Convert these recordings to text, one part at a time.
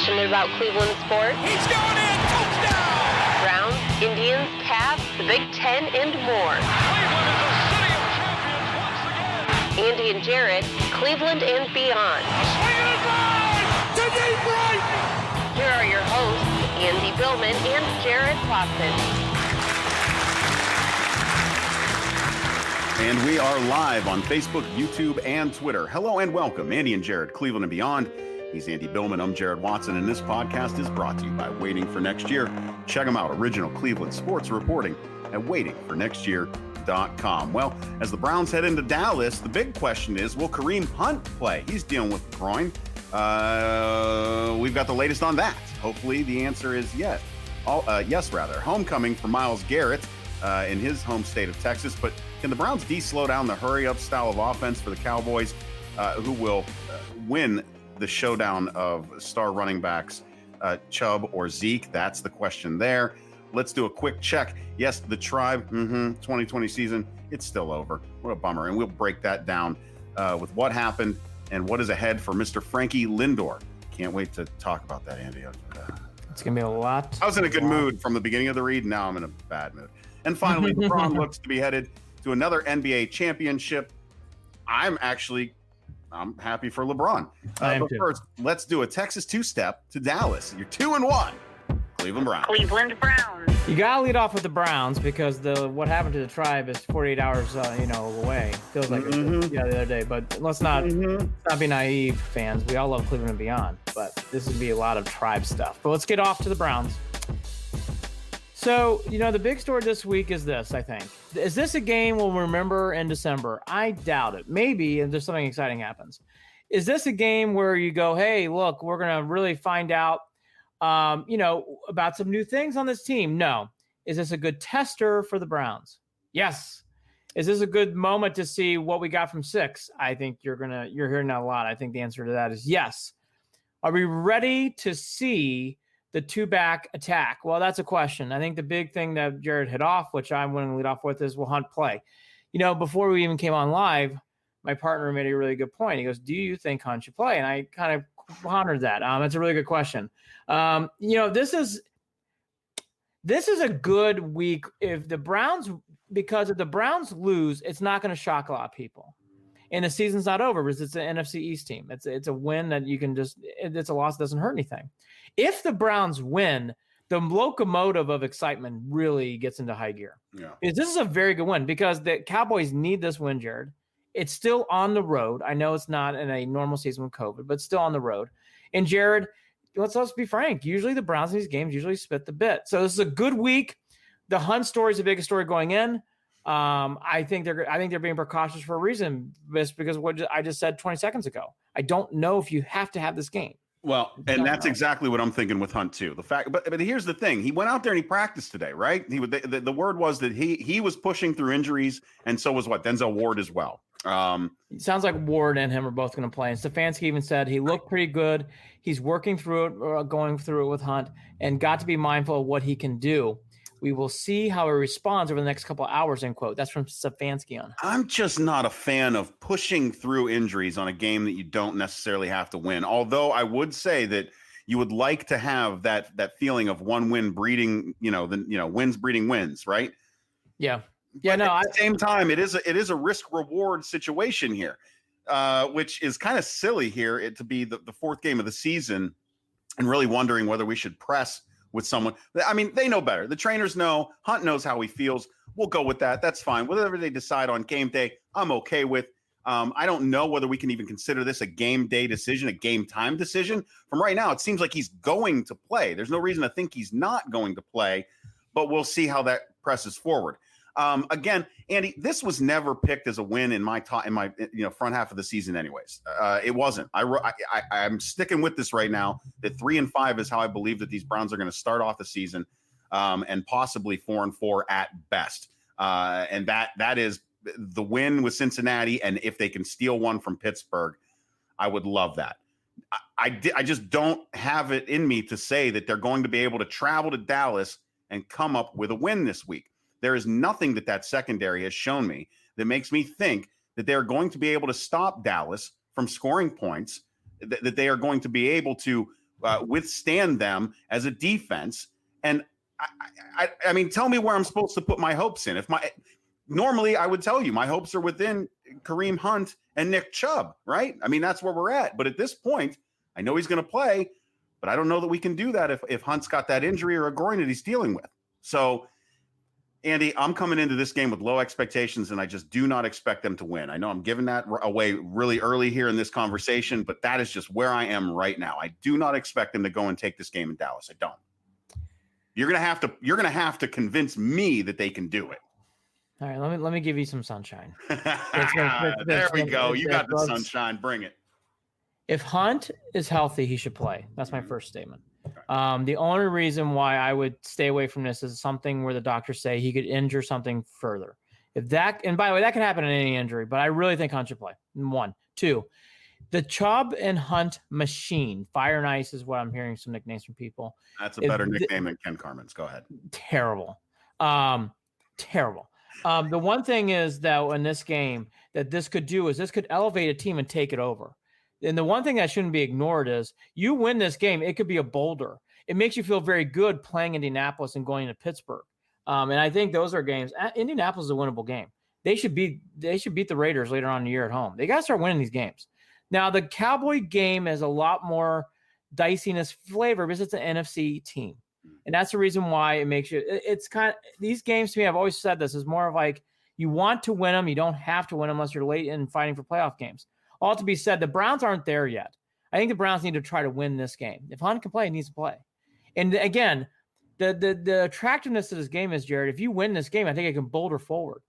passionate about Cleveland sports? He's going in! Touchdown! Browns, Indians, Cavs, the Big Ten, and more. Cleveland is a city of champions once again! Andy and Jarid, Cleveland and beyond. A swing and a drive! To deep right! Here are your hosts, Andy Billman and Jarid Watson. And we are live on Facebook, YouTube, and Twitter. Hello and welcome, Andy and Jarid, Cleveland and beyond. He's Andy Billman, I'm Jarid Watson, and this podcast is brought to you by Waiting for Next Year. Check them out, original Cleveland sports reporting at waitingfornextyear.com. Well, as the Browns head into Dallas, the big question is, will Kareem Hunt play? He's dealing with the groin. We've got the latest on that. Hopefully the answer is yes. Yes, rather. Homecoming for Myles Garrett in his home state of Texas, but can the Browns slow down the hurry-up style of offense for the Cowboys, who will win the showdown of star running backs, Chubb or Zeke? That's the question there. Let's do a quick check. Yes, the Tribe 2020 season, it's still over. What a bummer. And we'll break that down with what happened and what is ahead for Mr. Frankie Lindor. Can't wait to talk about that, Andy. It's going to be a lot. I was in a good mood from the beginning of the read. Now I'm in a bad mood. And finally, LeBron looks to be headed to another NBA championship. I'm happy for LeBron. But first, let's do a Texas two-step to Dallas. You're 2-1. Cleveland Browns. Cleveland Browns. You got to lead off with the Browns because what happened to the Tribe is 48 hours, away. Feels like the other day. But let's not be naive, fans. We all love Cleveland and beyond. But this would be a lot of Tribe stuff. But let's get off to the Browns. So, the big story this week is this, I think. Is this a game we'll remember in December? I doubt it. Maybe if there's something exciting happens. Is this a game where you go, hey, look, we're going to really find out, about some new things on this team? No. Is this a good tester for the Browns? Yes. Is this a good moment to see what we got from 6? I think you're hearing that a lot. I think the answer to that is yes. Are we ready to see the two-back attack? Well, that's a question. I think the big thing that Jarid hit off, which I'm willing to lead off with, is will Hunt play? Before we even came on live, my partner made a really good point. He goes, do you think Hunt should play? And I kind of pondered that. It's a really good question. This is a good week. If the Browns lose, it's not going to shock a lot of people. And the season's not over because it's an NFC East team. It's a win that you can it's a loss that doesn't hurt anything. If the Browns win, the locomotive of excitement really gets into high gear. Yeah. Because this is a very good win because the Cowboys need this win, Jarid. It's still on the road. I know it's not in a normal season with COVID, but still on the road. And Jarid, let's be frank. Usually the Browns in these games usually spit the bit. So this is a good week. The Hunt story is the biggest story going in. I think they're being precautious for a reason, just because of what I just said 20 seconds ago. I don't know if you have to have this game. Well, and that's exactly what I'm thinking with Hunt too. But here's the thing: he went out there and he practiced today, right? The word was that he was pushing through injuries, and so was Denzel Ward as well. It sounds like Ward and him are both going to play. And Stefanski even said he looked pretty good. He's working through it, going through it with Hunt, and got to be mindful of what he can do. We will see how he responds over the next couple of hours, end quote. That's from Stefanski on. I'm just not a fan of pushing through injuries on a game that you don't necessarily have to win. Although I would say that you would like to have that feeling of one win breeding, wins breeding wins, right? Yeah. Yeah. But at the same time, it is a risk reward situation here, which is kind of silly here to be the fourth game of the season and really wondering whether we should press with someone. I mean, they know better. The trainers know. Hunt knows how he feels. We'll go with that. That's fine. Whatever they decide on game day, I'm okay with. I don't know whether we can even consider this a game day decision, a game time decision. From right now, it seems like he's going to play. There's no reason to think he's not going to play, but we'll see how that presses forward. Again, Andy, this was never picked as a win in my front half of the season anyways. It wasn't. I'm sticking with this right now, that 3-5 is how I believe that these Browns are going to start off the season, and possibly 4-4 at best. And that is the win with Cincinnati. And if they can steal one from Pittsburgh, I would love that. I just don't have it in me to say that they're going to be able to travel to Dallas and come up with a win this week. There is nothing that secondary has shown me that makes me think that they're going to be able to stop Dallas from scoring points, that they are going to be able to withstand them as a defense. And I mean, tell me where I'm supposed to put my hopes in. Normally I would tell you my hopes are within Kareem Hunt and Nick Chubb, right? I mean, that's where we're at. But at this point, I know he's going to play, but I don't know that we can do that if Hunt's got that injury or a groin that he's dealing with. So, Andy, I'm coming into this game with low expectations, and I just do not expect them to win. I know I'm giving that away really early here in this conversation, but that is just where I am right now. I do not expect them to go and take this game in Dallas. I don't. You're gonna have to convince me that they can do it. All right, let me give you some sunshine. There we go. You got the sunshine. Bring it. If Hunt is healthy, he should play. That's my first statement. The only reason why I would stay away from this is something where the doctors say he could injure something further. If that, and by the way, that can happen in any injury, but I really think Hunt should play. 1, 2, the Chubb and Hunt machine. Fire and Ice is what I'm hearing some nicknames from people. That's a better nickname than Ken Carmen's. Go ahead. Terrible. Terrible. The one thing is that in this game that this could do is this could elevate a team and take it over. And the one thing that shouldn't be ignored is you win this game, it could be a boulder. It makes you feel very good playing Indianapolis and going to Pittsburgh. And I think those are games. Indianapolis is a winnable game. They should beat the Raiders later on in the year at home. They got to start winning these games. Now, the Cowboy game has a lot more diciness flavor because it's an NFC team. And that's the reason why it makes you – it's kind of – these games to me, I've always said this, is more of like you want to win them. You don't have to win them unless you're late in fighting for playoff games. All to be said, the Browns aren't there yet. I think the Browns need to try to win this game. If Hunt can play, he needs to play. And again, the attractiveness of this game is, Jared, if you win this game, I think it can boulder forward.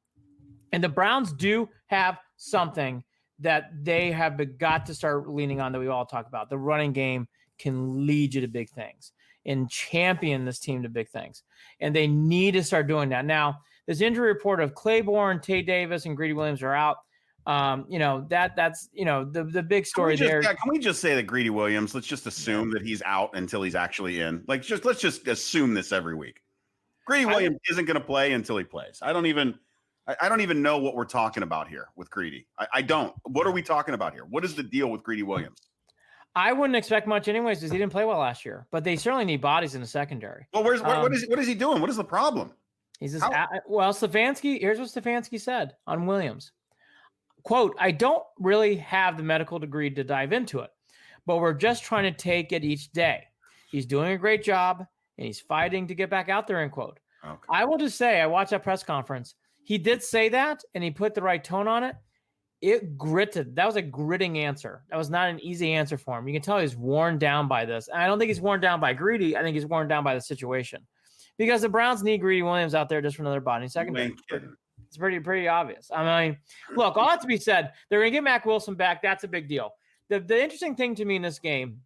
And the Browns do have something that they have got to start leaning on that we all talk about. The running game can lead you to big things and champion this team to big things. And they need to start doing that. Now, this injury report of Claiborne, Tay Davis, and Greedy Williams are out. That's the big story there. Can we just say that Greedy Williams, let's just assume that he's out until he's actually in. Let's just assume this every week. Greedy Williams isn't going to play until he plays. I don't even know what we're talking about here with Greedy. I don't. What are we talking about here? What is the deal with Greedy Williams? I wouldn't expect much anyways because he didn't play well last year, but they certainly need bodies in the secondary. Well, what is he doing? What is the problem? He's just Stefanski. Here's what Stefanski said on Williams. Quote, I don't really have the medical degree to dive into it, but we're just trying to take it each day. He's doing a great job, and he's fighting to get back out there, end quote. Okay. I will just say, I watched that press conference. He did say that, and he put the right tone on it. It gritted. That was a gritting answer. That was not an easy answer for him. You can tell he's worn down by this. And I don't think he's worn down by Greedy. I think he's worn down by the situation. Because the Browns need Greedy Williams out there just for another body secondary. It's pretty obvious. I mean, look, all that to be said, they're going to get Mac Wilson back. That's a big deal. The interesting thing to me in this game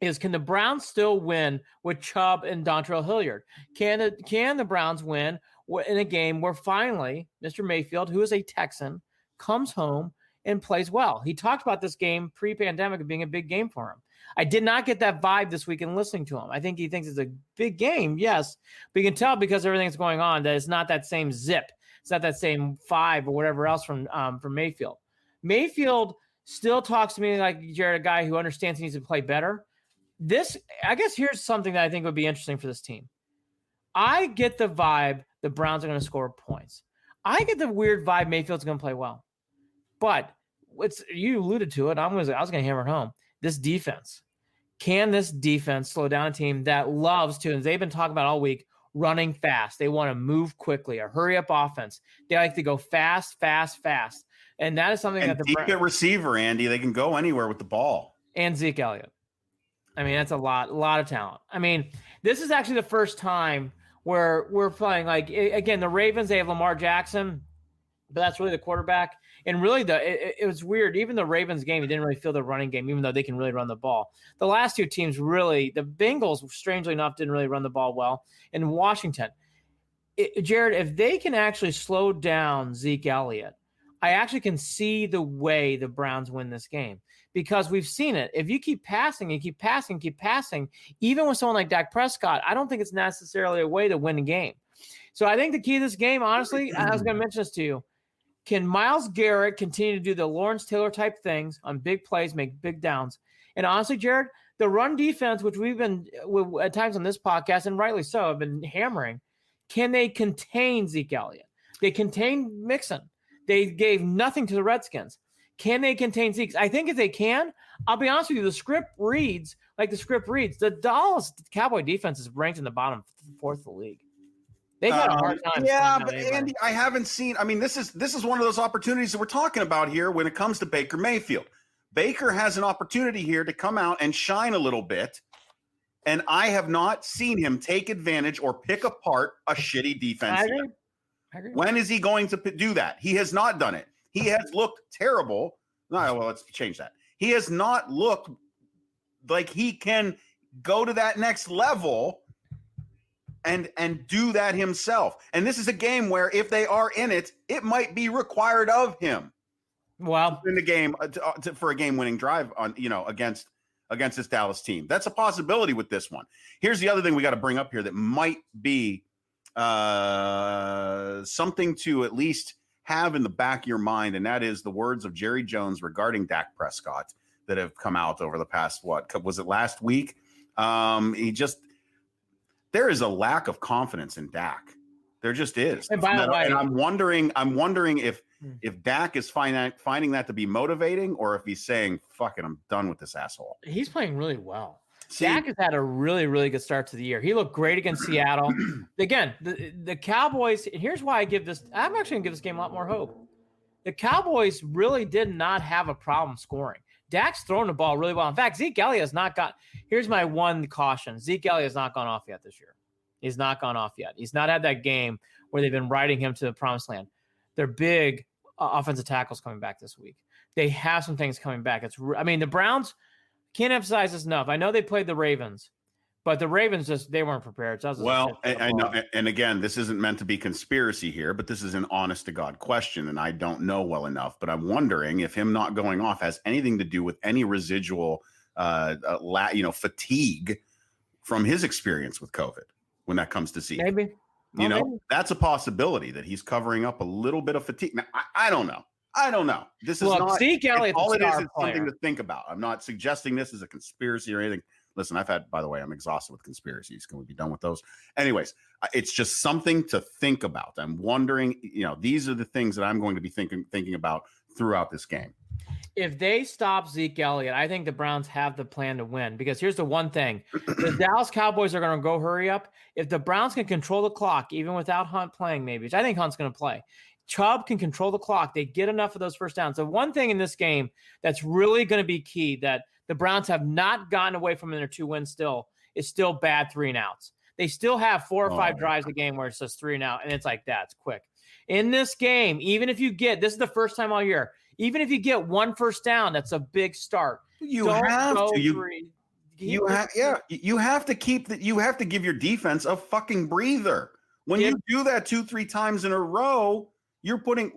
is, can the Browns still win with Chubb and Dontrell Hilliard? Can the Browns win in a game where finally Mr. Mayfield, who is a Texan, comes home and plays well? He talked about this game pre-pandemic being a big game for him. I did not get that vibe this week in listening to him. I think he thinks it's a big game, yes, but you can tell because everything that's going on that it's not that same zip. It's not that same 5 or whatever else from Mayfield. Mayfield still talks to me like Jared, a guy who understands he needs to play better. I guess here's something that I think would be interesting for this team. I get the vibe the Browns are going to score points. I get the weird vibe Mayfield's going to play well. But you alluded to it. I was going to hammer it home. This defense. Can this defense slow down a team that loves to, and they've been talking about all week, running fast. They want to move quickly, a hurry-up offense. They like to go fast. And that is something that the deep at receiver, Andy. They can go anywhere with the ball. And Zeke Elliott. I mean, that's a lot of talent. I mean, this is actually the first time where we're playing, like, again, the Ravens, they have Lamar Jackson, but that's really the quarterback. And really, it was weird. Even the Ravens game, you didn't really feel the running game, even though they can really run the ball. The last two teams really, the Bengals, strangely enough, didn't really run the ball well. And Washington, Jared, if they can actually slow down Zeke Elliott, I actually can see the way the Browns win this game. Because we've seen it. If you keep passing, even with someone like Dak Prescott, I don't think it's necessarily a way to win a game. So I think the key to this game, honestly, I was going to mention this to you, can Myles Garrett continue to do the Lawrence Taylor type things on big plays, make big downs? And honestly, Jared, the run defense, which we've been at times on this podcast, and rightly so, have been hammering, can they contain Zeke Elliott? They contained Mixon. They gave nothing to the Redskins. Can they contain Zeke? I think if they can, I'll be honest with you, the script reads like the script reads. The Dallas Cowboy defense is ranked in the bottom fourth of the league. They've had a hard time. Yeah, but Andy, I haven't seen. I mean, this is one of those opportunities that we're talking about here when it comes to Baker Mayfield. Baker has an opportunity here to come out and shine a little bit, and I have not seen him take advantage or pick apart a shitty defense. I agree. When is he going to do that? He has not done it. He has looked terrible. No, well, let's change that. He has not looked like he can go to that next level and do that himself. And this is a game where if they are in it, it might be required of him. Well, in the game for a game-winning drive on against this Dallas team. That's a possibility with this one. Here's the other thing we got to bring up here that might be something to at least have in the back of your mind, and that is the words of Jerry Jones regarding Dak Prescott that have come out over the past, was it last week? There is a lack of confidence in Dak. There just is. And by the way, and I'm wondering if Dak is finding that to be motivating, or if he's saying, fuck it, I'm done with this asshole. He's playing really well. Dak has had a really, really good start to the year. He looked great against Seattle. Again, the Cowboys, and here's why I'm actually going to give this game a lot more hope. The Cowboys really did not have a problem scoring. Dak's throwing the ball really well. In fact, Zeke Elliott has not got – here's my one caution. Zeke Elliott has not gone off yet this year. He's not gone off yet. He's not had that game where they've been riding him to the promised land. They're big offensive tackles coming back this week. They have some things coming back. The Browns – can't emphasize this enough. I know they played the Ravens, but the Ravens they weren't prepared. So I know. And again, this isn't meant to be conspiracy here, but this is an honest to God question, and I don't know well enough. But I'm wondering if him not going off has anything to do with any residual, fatigue from his experience with COVID when that comes to Zeke. Maybe. Maybe. That's a possibility that he's covering up a little bit of fatigue. Now, I don't know. This is not Zeke Elliott. All it is something to think about. I'm not suggesting this is a conspiracy or anything. Listen, by the way, I'm exhausted with conspiracies. Can we be done with those? Anyways, it's just something to think about. I'm wondering, these are the things that I'm going to be thinking about throughout this game. If they stop Zeke Elliott, I think the Browns have the plan to win, because here's the one thing. The Dallas Cowboys are going to go hurry up. If the Browns can control the clock, even without Hunt playing, maybe, which I think Hunt's going to play, Chubb can control the clock. They get enough of those first downs. So one thing in this game that's really going to be key that the Browns have not gotten away from in their 2 wins is still bad 3-and-outs. They still have 4 or 5 drives a game where it's just 3-and-out, and it's like that. It's quick. In this game, even if you get – this is the first time all year – even if you get 1 first down, that's a big start. You have to give your defense a fucking breather. When you do that 2-3 times in a row, you're putting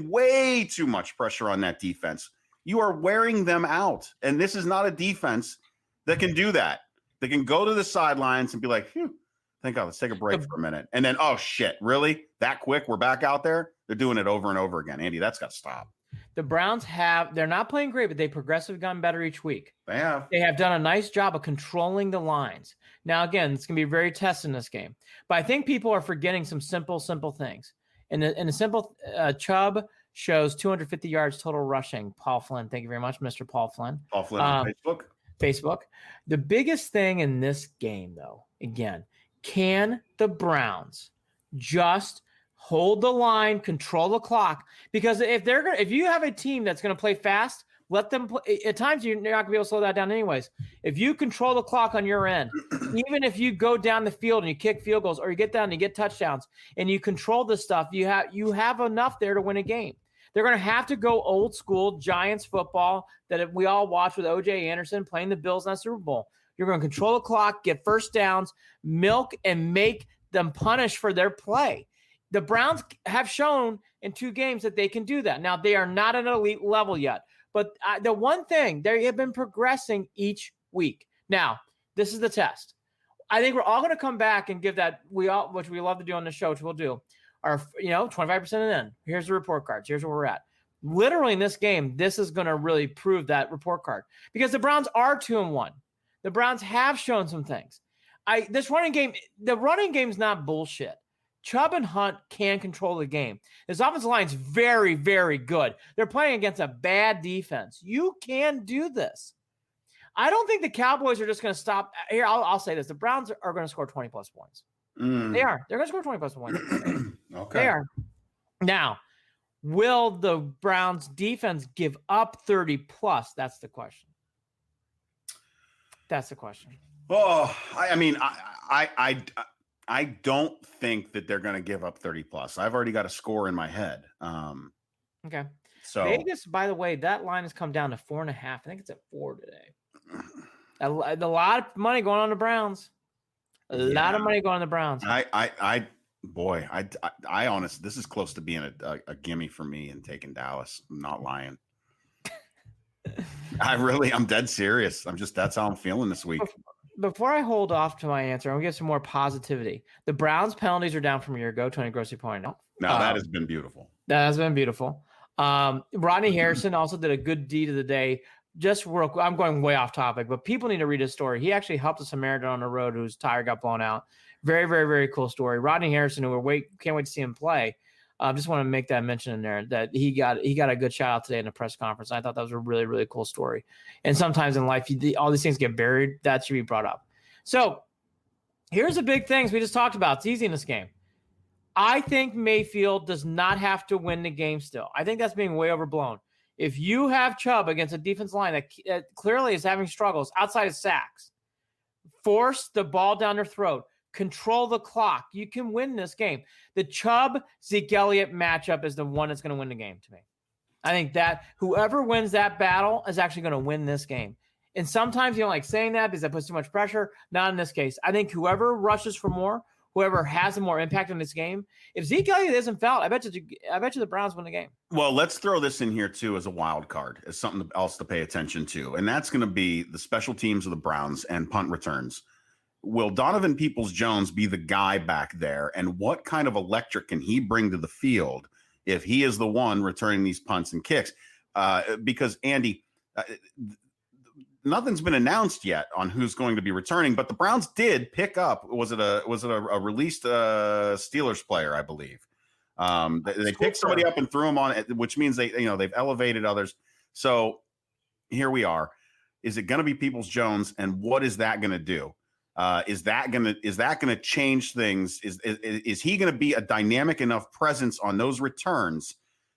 way too much pressure on that defense. You are wearing them out. And this is not a defense that can do that. They can go to the sidelines and be like, phew, thank God, let's take a break for a minute. And then, oh shit, really? That quick? We're back out there? They're doing it over and over again. Andy, that's got to stop. The Browns they're not playing great, but they progressively gotten better each week. They have. They have done a nice job of controlling the lines. Now, again, it's going to be very tested in this game. But I think people are forgetting some simple things. And the simple Chubb shows 250 yards total rushing. Paul Flynn. Thank you very much, Mr. Paul Flynn. Paul Flynn on Facebook. The biggest thing in this game, though, again, can the Browns just hold the line, control the clock? Because if you have a team that's going to play fast, let them play. At times, you're not going to be able to slow that down anyways. If you control the clock on your end, even if you go down the field and you kick field goals, or you get down and you get touchdowns, and you control this stuff, you have enough there to win a game. They're going to have to go old school Giants football that we all watched with O.J. Anderson playing the Bills in the Super Bowl. You're going to control the clock, get first downs, milk, and make them punish for their play. The Browns have shown in 2 games that they can do that. Now, they are not at an elite level yet. But the one thing, they have been progressing each week. Now, this is the test. I think we're all going to come back and give that, which we love to do on the show, which we'll do, our 25% in. Here's the report cards. Here's where we're at. literally in this game, this is going to really prove that report card because the Browns are 2-1. The Browns have shown some things. The running game is not bullshit. Chubb and Hunt can control the game. This offensive line is very, very good. They're playing against a bad defense. You can do this. I don't think the Cowboys are just going to stop. Here, I'll say this. The Browns are going to score 20-plus points. They are. They're going to score 20-plus points. Okay. They are. Now, will the Browns defense give up 30-plus? That's the question. Oh, I don't think that they're going to give up 30-plus. I've already got a score in my head. Okay. So Vegas, by the way, that line has come down to 4.5. I think it's at 4 today. A lot of money going on the Browns. A lot of money going on the Browns. I honestly, this is close to being a gimme for me and taking Dallas. I'm not lying. I'm dead serious. That's how I'm feeling this week. Before I hold off to my answer, I'm going to give some more positivity. The Browns penalties are down from a year ago. Tony Grossi pointed out. Now that has been beautiful. That has been beautiful. Rodney Harrison also did a good deed of the day. Just real quick, I'm going way off topic, but people need to read his story. He actually helped a Samaritan on the road whose tire got blown out. Very, very, very cool story. Rodney Harrison, who can't wait to see him play. Just want to make that mention in there that he got a good shout out today in the press conference. I thought that was a really, really cool story. And sometimes in life, all these things get buried. That should be brought up. So here's the big things we just talked about. It's easy in this game. I think Mayfield does not have to win the game still. I think that's being way overblown. If you have Chubb against a defense line that clearly is having struggles outside of sacks, force the ball down their throat, control the clock, you can win this game. The Chubb-Zeke Elliott matchup is the one that's going to win the game to me. I think that whoever wins that battle is actually going to win this game. And sometimes you don't like saying that because that puts too much pressure. Not in this case. I think whoever rushes for more, whoever has a more impact on this game. If Zeke Elliott isn't fouled, I bet you the Browns win the game. Well, let's throw this in here too as a wild card, as something else to pay attention to, and that's going to be the special teams of the Browns and punt returns. Will Donovan Peoples-Jones be the guy back there, and what kind of electric can he bring to the field if he is the one returning these punts and kicks? Because Andy, nothing's been announced yet on who's going to be returning, but the Browns did pick up. Was it a released Steelers player, I believe? They picked somebody up and threw him on it, which means they've elevated others. So here we are. Is it going to be Peoples-Jones, and what is that going to do? Is that going to change things? Is he going to be a dynamic enough presence on those returns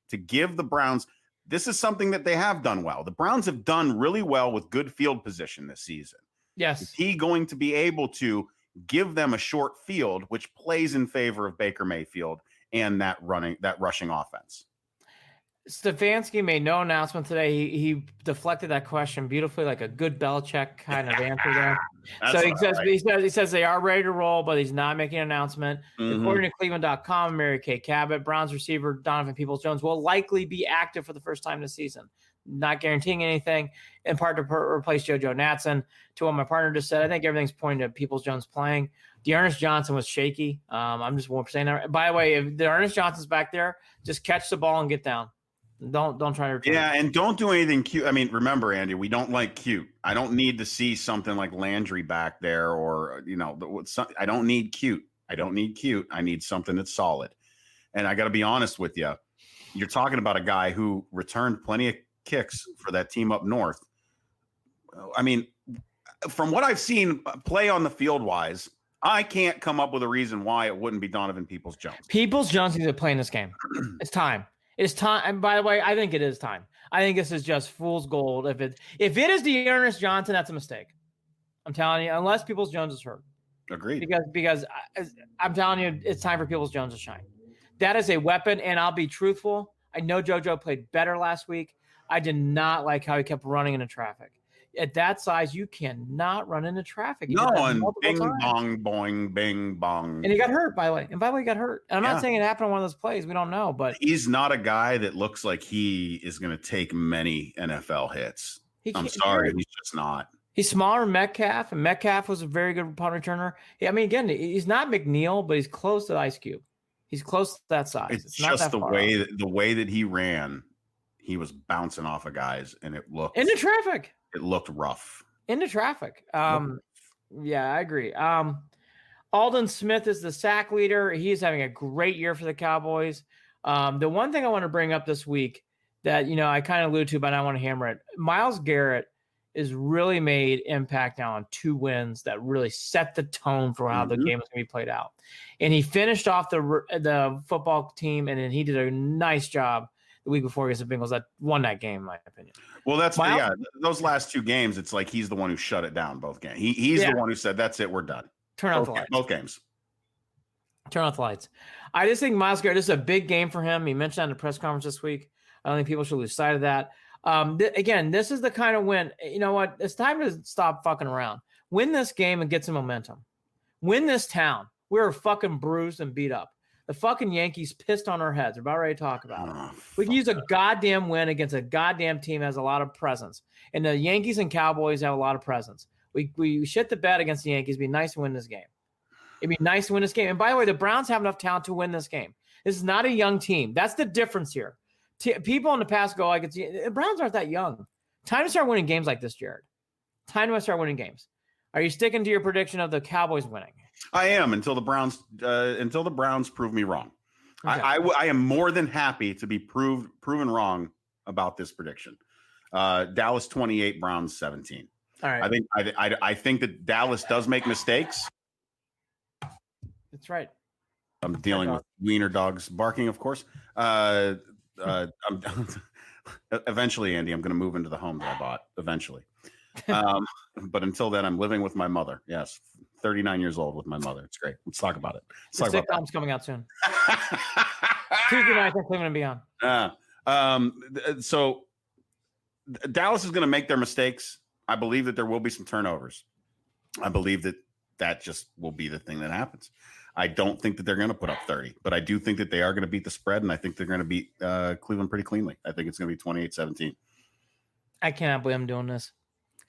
to give the Browns? This is something that they have done well. The Browns have done really well with good field position this season. Yes. Is he going to be able to give them a short field, which plays in favor of Baker Mayfield and that rushing offense? Stefanski made no announcement today. He deflected that question beautifully, like a good Belichick kind of answer there. So he says they are ready to roll, but he's not making an announcement. Mm-hmm. According to Cleveland.com, Mary Kay Cabot, Browns receiver Donovan Peoples-Jones will likely be active for the first time this season. Not guaranteeing anything, in part to replace JoJo Natson. To what my partner just said, I think everything's pointing to Peoples-Jones playing. D'Ernest Johnson was shaky. I'm just saying that. By the way, if D'Ernest Johnson's back there, just catch the ball and get down. Don't try to return. Yeah, and don't do anything cute. I mean, remember, Andy, we don't like cute. I don't need to see something like Landry back there, or I don't need cute. I need something that's solid. And I got to be honest with you. You're talking about a guy who returned plenty of kicks for that team up north. I mean, from what I've seen play on the field wise, I can't come up with a reason why it wouldn't be Donovan Peoples-Jones. Peoples-Jones needs to play in this game. It's time. It's time. And by the way, I think it is time. I think this is just fool's gold. If it is D'Ernest Johnson, that's a mistake. I'm telling you, unless Peoples-Jones is hurt. Agreed. Because I'm telling you, it's time for Peoples-Jones to shine. That is a weapon, and I'll be truthful. I know JoJo played better last week. I did not like how he kept running into traffic. At that size, you cannot run into traffic. No, and bing, bong, boing, bing, bong. And he got hurt, by the way. And by the way, he got hurt. And I'm not saying it happened on one of those plays. We don't know. But he's not a guy that looks like he is going to take many NFL hits. I'm sorry. He's just not. He's smaller than Metcalf, and Metcalf was a very good punt returner. I mean, again, he's not McNeil, but he's close to Ice Cube. He's close to that size. It's just the way that he ran. he was bouncing off of guys, and it looked into traffic. It looked rough. Into traffic. Yeah, I agree. Aldon Smith is the sack leader. He's having a great year for the Cowboys. The one thing I want to bring up this week that, I kind of alluded to, but I want to hammer it. Myles Garrett is really made impact now on 2 wins that really set the tone for how the game was going to be played out. And he finished off the football team, and then he did a nice job the week before against the Bengals that won that game, in my opinion. Well, those last 2 games, it's like he's the one who shut it down both games. He's the one who said, that's it, we're done. Turn off the lights. Both games. Turn off the lights. I just think Myles Garrett, this is a big game for him. He mentioned that in the press conference this week. I don't think people should lose sight of that. Again, this is the kind of win. You know what? It's time to stop fucking around. Win this game and get some momentum. Win this town. We're fucking bruised and beat up. The fucking Yankees pissed on our heads. We're about ready to talk about it. We can use a goddamn win against a goddamn team that has a lot of presence. And the Yankees and Cowboys have a lot of presence. We shit the bed against the Yankees. It'd be nice to win this game. It'd be nice to win this game. And by the way, the Browns have enough talent to win this game. This is not a young team. That's the difference here. People in the past go, the Browns aren't that young. Time to start winning games like this, Jared. Time to start winning games. Are you sticking to your prediction of the Cowboys winning? I am until the Browns prove me wrong. Okay. I am more than happy to be proven wrong about this prediction. Dallas 28, Browns 17. All right. I think that Dallas does make mistakes. That's right. I'm dealing with wiener dogs barking, of course. Eventually, Andy, I'm going to move into the home that I bought. Eventually. But until then, I'm living with my mother. Yes, 39 years old with my mother. It's great. Let's talk about it. The sitcom's coming out soon. Tuesday night, Cleveland and beyond. So Dallas is going to make their mistakes. I believe that there will be some turnovers. I believe that just will be the thing that happens. I don't think that they're going to put up 30, but I do think that they are going to beat the spread, and I think they're going to beat Cleveland pretty cleanly. I think it's going to be 28-17. I cannot believe I'm doing this.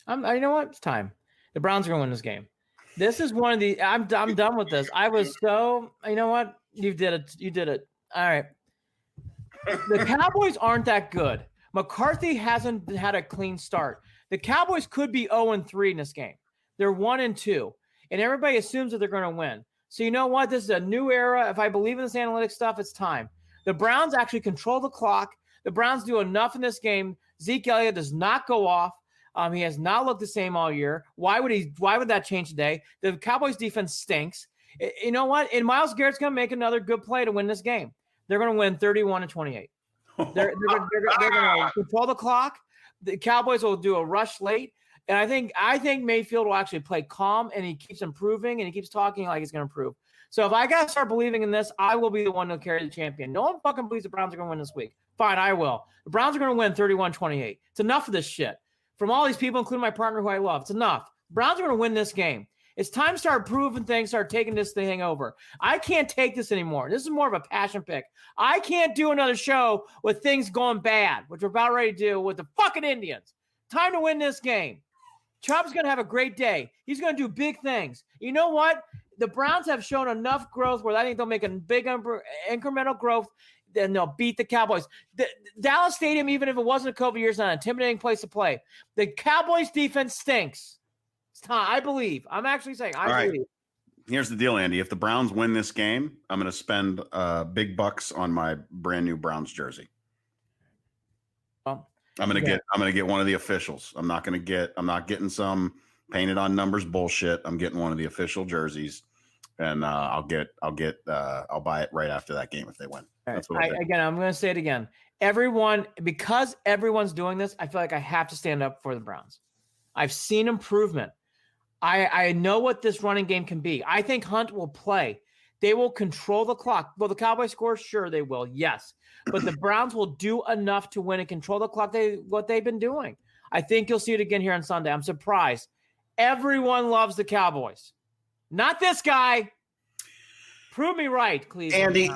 You know what? It's time. The Browns are going to win this game. This is one of the. I'm done with this. I was so. You know what? You did it. You did it. All right. The Cowboys aren't that good. McCarthy hasn't had a clean start. The Cowboys could be 0-3 in this game. They're 1-2, and everybody assumes that they're going to win. So you know what? This is a new era. If I believe in this analytics stuff, it's time. The Browns actually control the clock. The Browns do enough in this game. Zeke Elliott does not go off. He has not looked the same all year. Why would that change today? The Cowboys defense stinks. You know what? And Myles Garrett's going to make another good play to win this game. They're going to win 31-28. They're going to control the clock. The Cowboys will do a rush late. And I think Mayfield will actually play calm, and he keeps improving, and he keeps talking like he's going to improve. So if I got to start believing in this, I will be the one to carry the champion. No one fucking believes the Browns are going to win this week. Fine, I will. The Browns are going to win 31-28. It's enough of this shit. From all these people, including my partner who I love, it's enough. The Browns are going to win this game. It's time to start proving things, start taking this thing over. I can't take this anymore. This is more of a passion pick. I can't do another show with things going bad, which we're about ready to do with the fucking Indians. Time to win this game. Chubb's going to have a great day. He's going to do big things. You know what? The Browns have shown enough growth where I think they'll make a big incremental growth, then they'll beat the Cowboys. The Dallas Stadium, even if it wasn't a COVID year, is not an intimidating place to play. The Cowboys defense stinks. It's time. I believe. I'm actually saying I believe. Here's the deal, Andy. If the Browns win this game, I'm going to spend big bucks on my brand new Browns jersey. Well, I'm going to get one of the officials. I'm not getting some painted on numbers bullshit. I'm getting one of the official jerseys, and I'll buy it right after that game if they win. That's what I'm going to say it again. Because everyone's doing this, I feel like I have to stand up for the Browns. I've seen improvement. I know what this running game can be. I think Hunt will play. They will control the clock. Will the Cowboys score? Sure, they will. Yes. But the Browns will do enough to win and control the clock, what they've been doing. I think you'll see it again here on Sunday. I'm surprised. Everyone loves the Cowboys. Not this guy. Prove me right, Cleveland. Andy,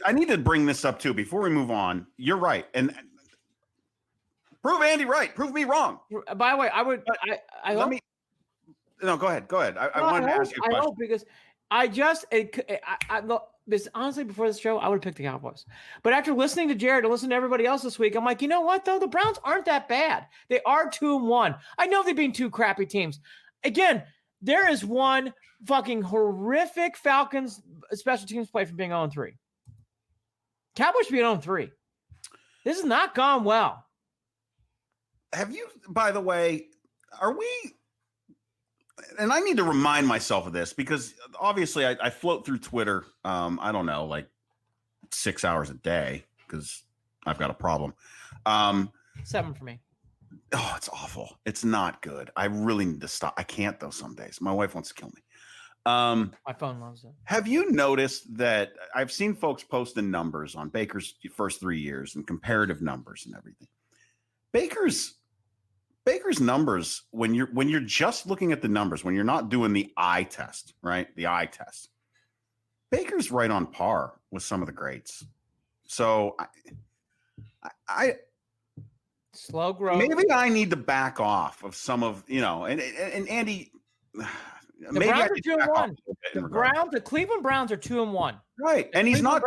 I need to bring this up too before we move on. You're right. And prove Andy right. Prove me wrong. By the way, I hope. No, go ahead. I wanted to ask you a question. I hope because This honestly, before this show, I would have picked the Cowboys. But after listening to Jared and listening to everybody else this week, I'm like, you know what, though? The Browns aren't that bad. They are 2-1. I know they've been two crappy teams. Again, there is one fucking horrific Falcons special teams play from being 0-3. Cowboys should be 0-3. This has not gone well. Have you, by the way, are we, and I need to remind myself of this because obviously I float through Twitter, I don't know, like 6 hours a day because I've got a problem. 7 for me. Oh, it's awful. It's not good. I really need to stop. I can't though some days. My wife wants to kill me. My phone loves it. Have you noticed that I've seen folks posting numbers on Baker's first 3 years and comparative numbers and everything? Baker's numbers, when you're just looking at the numbers, when you're not doing the eye test, right? The eye test. Baker's right on par with some of the greats. So I slow growth. Maybe I need to back off of some of, and Andy, maybe I need to back off a little bit. The Cleveland Browns are 2-1. Right. And he's not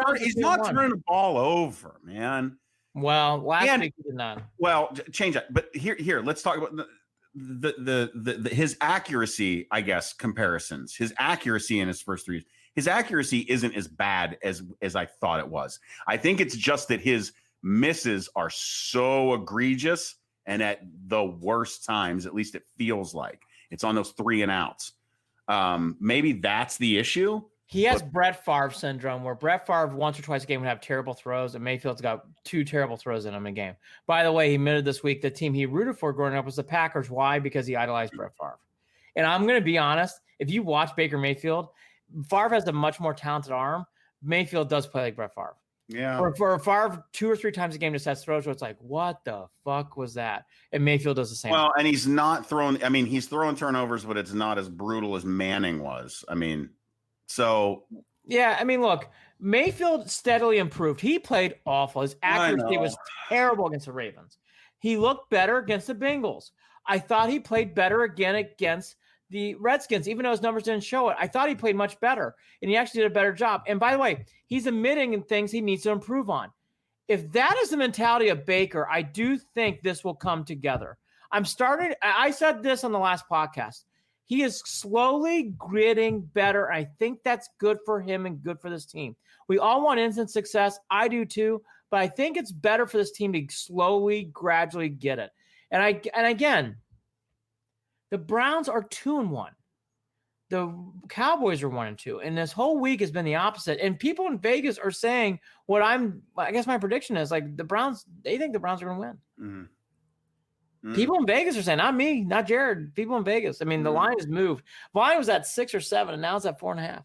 turning the ball over, man. Well, last week he did not. Well, change that. But here, let's talk about the his accuracy, I guess, comparisons. His accuracy in his first 3 years. His accuracy isn't as bad as I thought it was. I think it's just that his misses are so egregious and at the worst times, at least it feels like. It's on those 3 and outs. Maybe that's the issue. He has Brett Favre syndrome, where Brett Favre once or twice a game would have terrible throws, and Mayfield's got 2 terrible throws in him a game. By the way, he admitted this week the team he rooted for growing up was the Packers. Why? Because he idolized Brett Favre. And I'm going to be honest, if you watch Baker Mayfield, Favre has a much more talented arm. Mayfield does play like Brett Favre. Yeah. For Favre, 2 or 3 times a game just has throws where it's like, what the fuck was that? And Mayfield does the same. Well, and he's not throwing. I mean, he's throwing turnovers, but it's not as brutal as Manning was. I mean, so. Yeah, I mean, look, Mayfield steadily improved. He played awful. His accuracy was terrible against the Ravens. He looked better against the Bengals. I thought he played better again against the Redskins, even though his numbers didn't show it. I thought he played much better, and he actually did a better job. And by the way, he's admitting in things he needs to improve on. If that is the mentality of Baker, I do think this will come together. I said this on the last podcast. He is slowly getting better. I think that's good for him and good for this team. We all want instant success. I do too, but I think it's better for this team to slowly, gradually get it. And again, the Browns are 2-1. The Cowboys are 1-2. And this whole week has been the opposite. And people in Vegas are saying I guess my prediction is like the Browns, they think the Browns are going to win. Mm-hmm. People in Vegas are saying, not me, not Jared. People in Vegas. I mean, the line has moved. Line was at 6 or 7, and now it's at 4.5.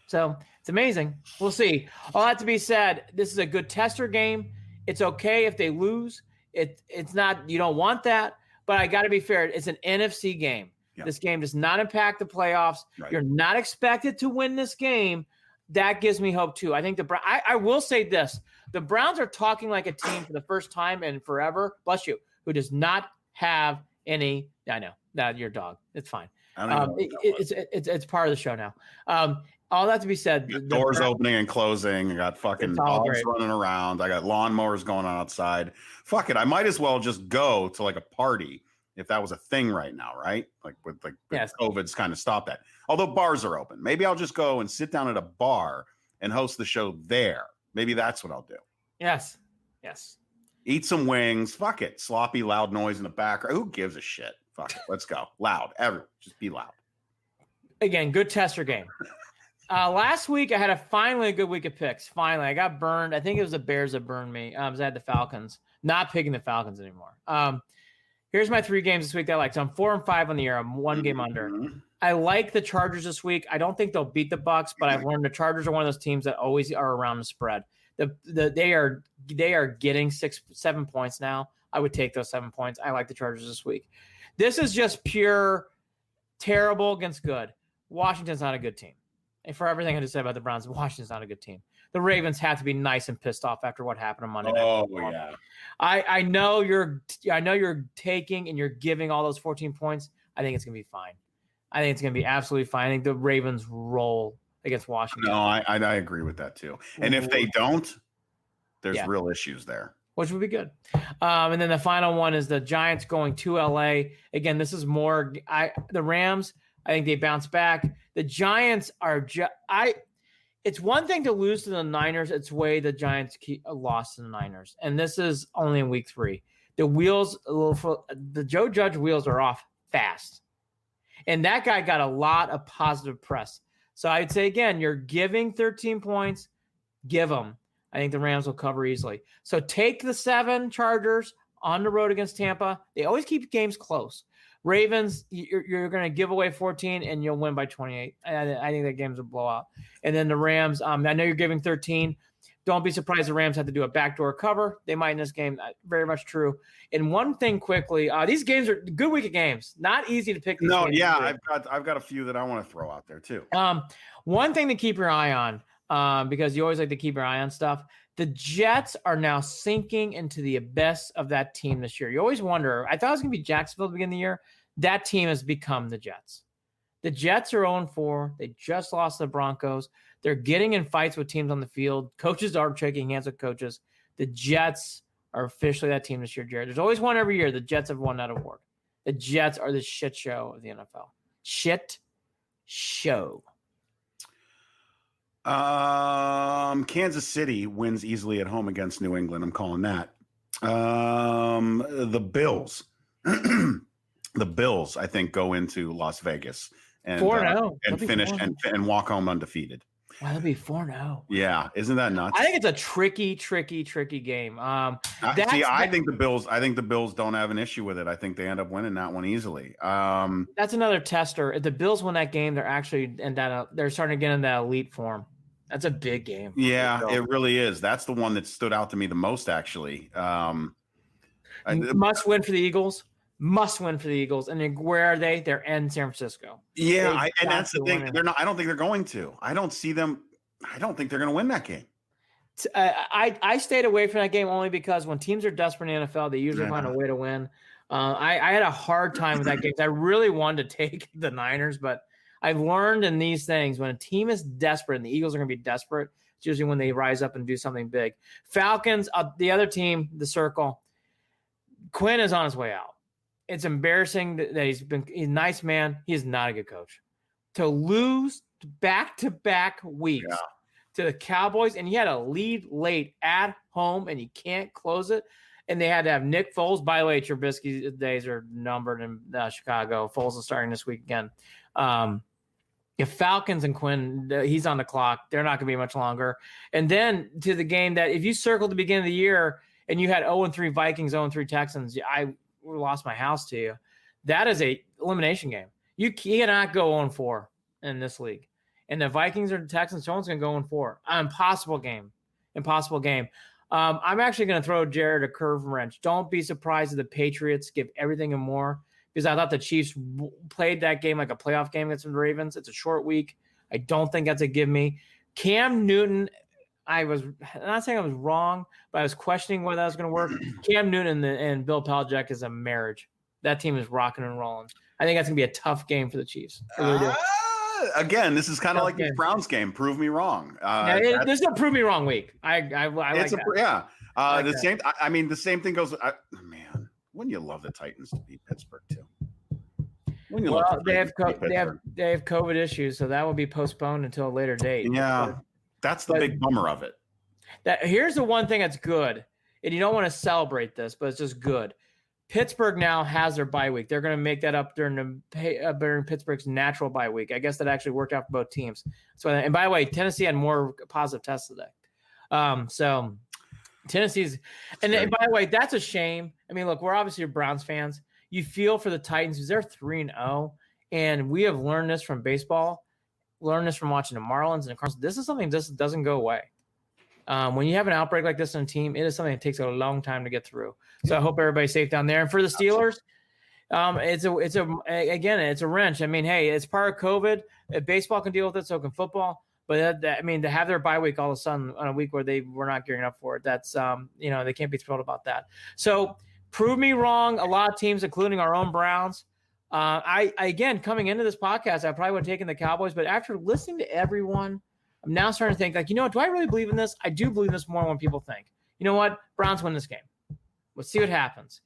So it's amazing. We'll see. All that to be said, this is a good tester game. It's okay if they lose. It's not. You don't want that. But I got to be fair. It's an NFC game. Yeah. This game does not impact the playoffs. Right. You're not expected to win this game. That gives me hope too. I think I will say this. The Browns are talking like a team for the first time in forever, bless you, who does not have any. I know. No, your dog. It's fine. It's part of the show now. All that to be said. The doors opening and closing. I got fucking dogs running around. I got lawnmowers going on outside. Fuck it. I might as well just go to like a party if that was a thing right now, right? Like with COVID's kind of stopped that. Although bars are open. Maybe I'll just go and sit down at a bar and host the show there. Maybe that's what I'll do. Yes. Eat some wings. Fuck it. Sloppy, loud noise in the background. Who gives a shit? Fuck it. Let's go. Loud. Everyone. Just be loud. Again, good tester game. Last week, I had finally a good week of picks. Finally, I got burned. I think it was the Bears that burned me. I had the Falcons. Not picking the Falcons anymore. Here's my 3 games this week that I like. So I'm 4-5 on the year. I'm 1 game under. I like the Chargers this week. I don't think they'll beat the Bucs, but I've learned the Chargers are one of those teams that always are around the spread. They are getting 6-7 points now. I would take those 7 points. I like the Chargers this week. This is just pure terrible against good. Washington's not a good team. And for everything I just said about the Browns, Washington's not a good team. The Ravens have to be nice and pissed off after what happened on Monday night. Oh yeah. I know you're taking and you're giving all those 14 points. I think it's gonna be fine. I think it's going to be absolutely fine. I think the Ravens roll against Washington. No, I agree with that too. And if they don't, there's real issues there. Which would be good. And then the final one is the Giants going to LA. Again, this is more the Rams. I think they bounce back. The Giants are it's one thing to lose to the Niners. It's way the Giants lost to the Niners. And this is only in week 3. The Joe Judge wheels are off fast. And that guy got a lot of positive press. So I'd say, again, you're giving 13 points. Give them. I think the Rams will cover easily. So take the 7 Chargers on the road against Tampa. They always keep games close. Ravens, you're going to give away 14 and you'll win by 28. I think that game's a blowout. And then the Rams, I know you're giving 13. Don't be surprised the Rams have to do a backdoor cover. They might in this game. Very much true. And one thing quickly, these games are good week of games. Not easy to pick. No, yeah, I've got a few that I want to throw out there too. One thing to keep your eye on. Because you always like to keep your eye on stuff. The Jets are now sinking into the abyss of that team this year. You always wonder. I thought it was going to be Jacksonville at the beginning of the year. That team has become the Jets. The Jets are 0-4. They just lost to the Broncos. They're getting in fights with teams on the field. Coaches are shaking hands with coaches. The Jets are officially that team this year, Jared. There's always one every year. The Jets have won that award. The Jets are the shit show of the NFL. Shit show. Kansas City wins easily at home against New England. I'm calling that. The Bills, the Bills, I think, go into Las Vegas and 4-0 and finish and walk home undefeated. Wow, that'd be 4-0. Yeah, isn't that nuts? I think it's a tricky game. I think the Bills don't have an issue with it. I think they end up winning that one easily. That's another tester. If the Bills win that game, they're actually they're starting to get in that elite form. That's a big game. Yeah, it really is. That's the one that stood out to me the most, actually. Must win for the Eagles. Must win for the Eagles. And then where are they? They're in San Francisco. Yeah, and that's the thing. They're not. I don't think they're going to. I don't see them. I don't think they're going to win that game. I stayed away from that game only because when teams are desperate in the NFL, they usually find a way to win. I had a hard time with that game. I really wanted to take the Niners, but I've learned in these things when a team is desperate, and the Eagles are going to be desperate, it's usually when they rise up and do something big. Falcons, the other team, the Circle, Quinn is on his way out. It's embarrassing that he's a nice man. He is not a good coach. To lose back-to-back weeks to the Cowboys, and he had a lead late at home, and he can't close it. And they had to have Nick Foles. By the way, Trubisky's days are numbered in Chicago. Foles is starting this week again. If Falcons and Quinn, he's on the clock. They're not going to be much longer. And then to the game that if you circled the beginning of the year and you had 0-3 Vikings, 0-3 Texans, I lost my house to you. That is a elimination game. You cannot go 0-4 in this league. And the Vikings or the Texans, someone's going to go 0-4. Impossible game. I'm actually going to throw Jared a curve wrench. Don't be surprised if the Patriots give everything and more, because I thought the Chiefs played that game like a playoff game against the Ravens. It's a short week. I don't think that's a give me. Cam Newton, I'm not saying I was wrong, but I was questioning whether that was going to work. Cam Newton and Bill Belichick is a marriage. That team is rocking and rolling. I think that's going to be a tough game for the Chiefs. Again, this is kind of like the Browns game. Prove me wrong. There's no prove me wrong week. I like that. Yeah. Like same. I mean, the same thing goes. Man, wouldn't you love the Titans to beat Pittsburgh too? They have COVID issues, so that will be postponed until a later date. Yeah, that's the big bummer of it. Here's the one thing that's good, and you don't want to celebrate this, but it's just good. Pittsburgh now has their bye week. They're going to make that up during Pittsburgh's natural bye week. I guess that actually worked out for both teams. So, and by the way, Tennessee had more positive tests today. So Tennessee's, and by the way, that's a shame. I mean, look, we're obviously Browns fans. You feel for the Titans because they're 3-0, and we have learned this from baseball, learned this from watching the Marlins and the Cardinals. This is something that doesn't go away. When you have an outbreak like this on a team, it is something that takes a long time to get through. So I hope everybody's safe down there. And for the Steelers, it's a wrench. I mean, hey, it's part of COVID. Baseball can deal with it, so can football. But to have their bye week all of a sudden on a week where they were not gearing up for it, that's they can't be thrilled about that. So prove me wrong. A lot of teams, including our own Browns, I again, coming into this podcast, I probably would have taken the Cowboys, but after listening to everyone, I'm now starting to think, like, you know what? Do I really believe in this? I do believe this more than people think. You know what? Browns win this game. Let's see what happens.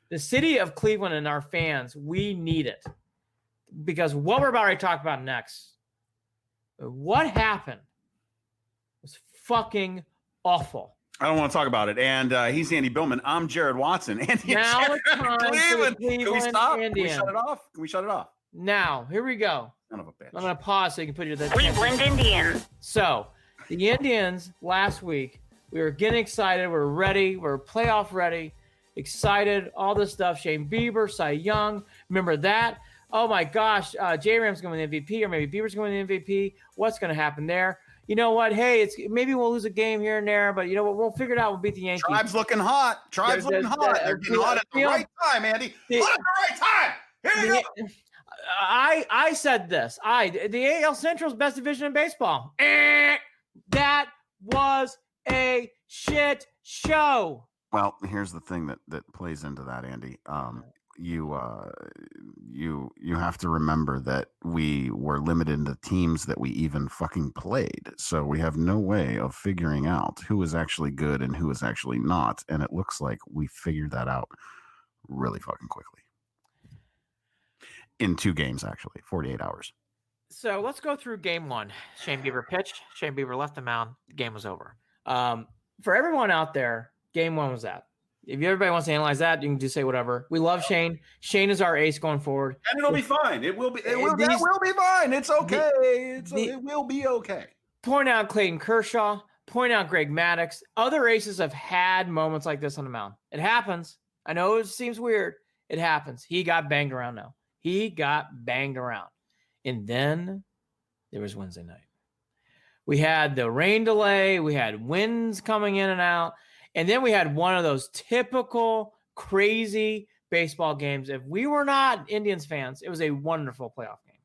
The city of Cleveland and our fans, we need it. Because what we're about to talk about next, what happened was fucking awful. I don't want to talk about it. And he's Andy Billman. I'm Jared Watson. Andy Now it's time for the Cleveland. Can we stop? Can we shut it off? Can we shut it off? Now, here we go. Son of a bitch. I'm going to pause so you can put your... Cleveland Indians. So, the Indians last week, we were getting excited. We're ready. We're playoff ready. Excited. All this stuff. Shane Bieber, Cy Young. Remember that? Oh, my gosh. J-Ram's going to win the MVP, or maybe Bieber's going to win the MVP. What's going to happen there? You know what? Hey, maybe we'll lose a game here and there, but you know what? We'll figure it out. We'll beat the Yankees. Tribe's looking hot. Looking hot. They're getting hot at the right time, Andy. Hot at the right time. Here you go. I said this. The AL Central's best division in baseball. That was a shit show. Well, here's the thing that plays into that, Andy. You have to remember that we were limited in the teams that we even fucking played. So we have no way of figuring out who is actually good and who is actually not. And it looks like we figured that out really fucking quickly. In 2 games, actually, 48 hours. So let's go through game 1. Shane Bieber pitched. Shane Bieber left the mound. The game was over. For everyone out there, game 1 was that. If everybody wants to analyze that, you can just say whatever. We love Shane. Shane is our ace going forward. And it'll be fine. That will be fine. It's okay. It will be okay. Point out Clayton Kershaw. Point out Greg Maddux. Other aces have had moments like this on the mound. It happens. I know it seems weird. It happens. He got banged around now. He got banged around. And then there was Wednesday night. We had the rain delay. We had winds coming in and out. And then we had one of those typical crazy baseball games. If we were not Indians fans, it was a wonderful playoff game.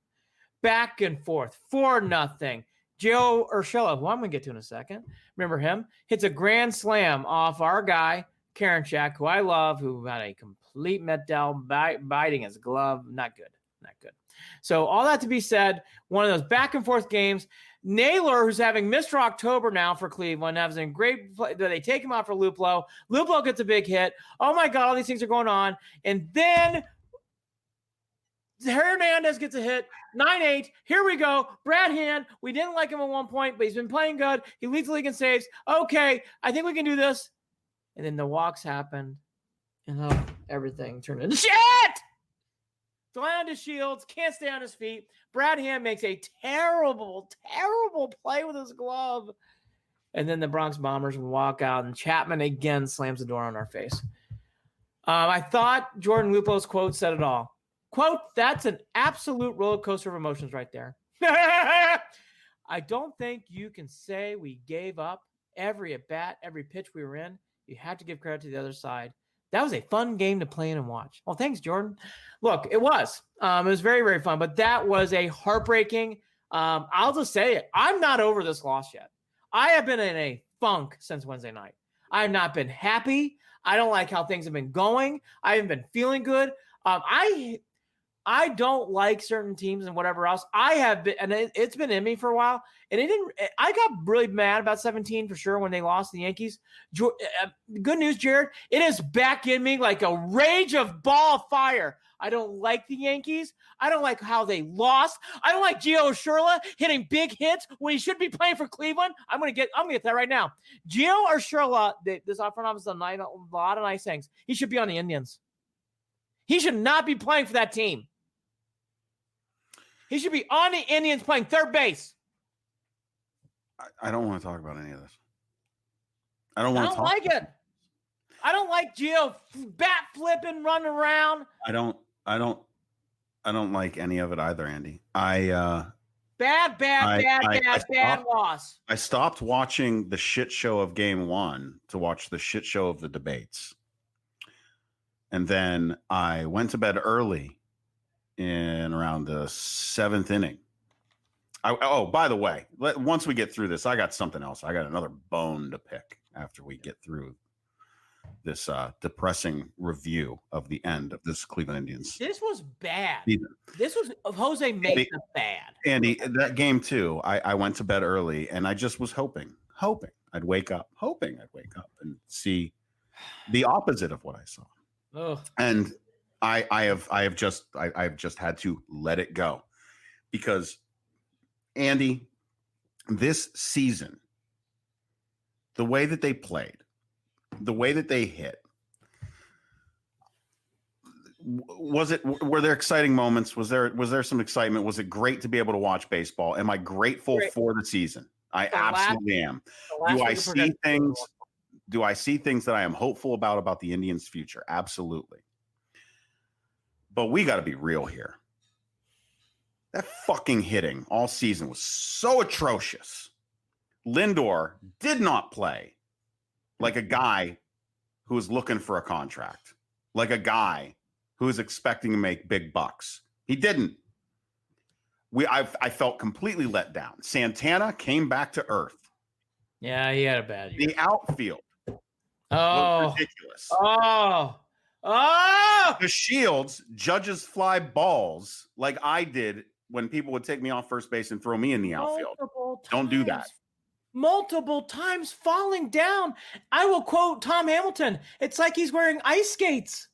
Back and forth, 4-0. Joe Urshela, who I'm going to get to in a second, remember him, hits a grand slam off our guy, Karinchak, who I love, who had a complete Met-Del biting his glove. Not good. So all that to be said, one of those back and forth games. Naylor, who's having Mr. October now for Cleveland, having a great play. They take him out for Luplow. Luplow gets a big hit. Oh, my God, all these things are going on. And then Hernandez gets a hit. 9-8. Here we go. Brad Hand. We didn't like him at one point, but he's been playing good. He leads the league in saves. Okay, I think we can do this. And then the walks happened. And everything turned into shit! Flying to Shields, can't stay on his feet. Brad Hand makes a terrible, terrible play with his glove. And then the Bronx Bombers walk out, and Chapman again slams the door on our face. I thought Jordan Lupo's quote said it all. Quote, that's an absolute roller coaster of emotions right there. I don't think you can say we gave up every at-bat, every pitch we were in. You have to give credit to the other side. That was a fun game to play in and watch. Well, thanks, Jordan. Look, it was. It was very, very fun. But that was a heartbreaking. I'll just say it. I'm not over this loss yet. I have been in a funk since Wednesday night. I have not been happy. I don't like how things have been going. I haven't been feeling good. I don't like certain teams and whatever else. I have been, and it's been in me for a while. And I got really mad about 17 for sure when they lost the Yankees. Good news, Jared. It is back in me like a rage of ball of fire. I don't like the Yankees. I don't like how they lost. I don't like Gio Urshela hitting big hits when he should be playing for Cleveland. I'm gonna get that right now. Gio Urshela, this front office done a lot of nice things. He should be on the Indians. He should not be playing for that team. He should be on the Indians playing third base. I don't want to talk about any of this. I don't like it. I don't like Gio bat flipping, running around. I don't like any of it either, Andy. Bad loss. I stopped watching the shit show of game 1 to watch the shit show of the debates. And then I went to bed early in around the 7th inning. By the way, once we get through this, I got something else. I got another bone to pick after we get through depressing review of the end of this Cleveland Indians. This was bad. Season. This was Jose made them bad. Andy, that game too, I went to bed early and I just was hoping I'd wake up and see the opposite of what I saw. Ugh. And I have just had to let it go, because Andy, this season, the way that they played, the way that they hit, were there exciting moments? Was there some excitement? Was it great to be able to watch baseball? Am I grateful for the season? I absolutely am. Do I see things that I am hopeful about the Indians' future? Absolutely. But we got to be real here. That fucking hitting all season was so atrocious. Lindor did not play like a guy who was looking for a contract, like a guy who was expecting to make big bucks. He didn't. I felt completely let down. Santana came back to earth. Yeah, he had a bad year. The outfield was ridiculous. The Shields, Judges fly balls like I did when people would take me off first base and throw me in the outfield. Don't do that. Multiple times falling down. I will quote Tom Hamilton. It's like he's wearing ice skates.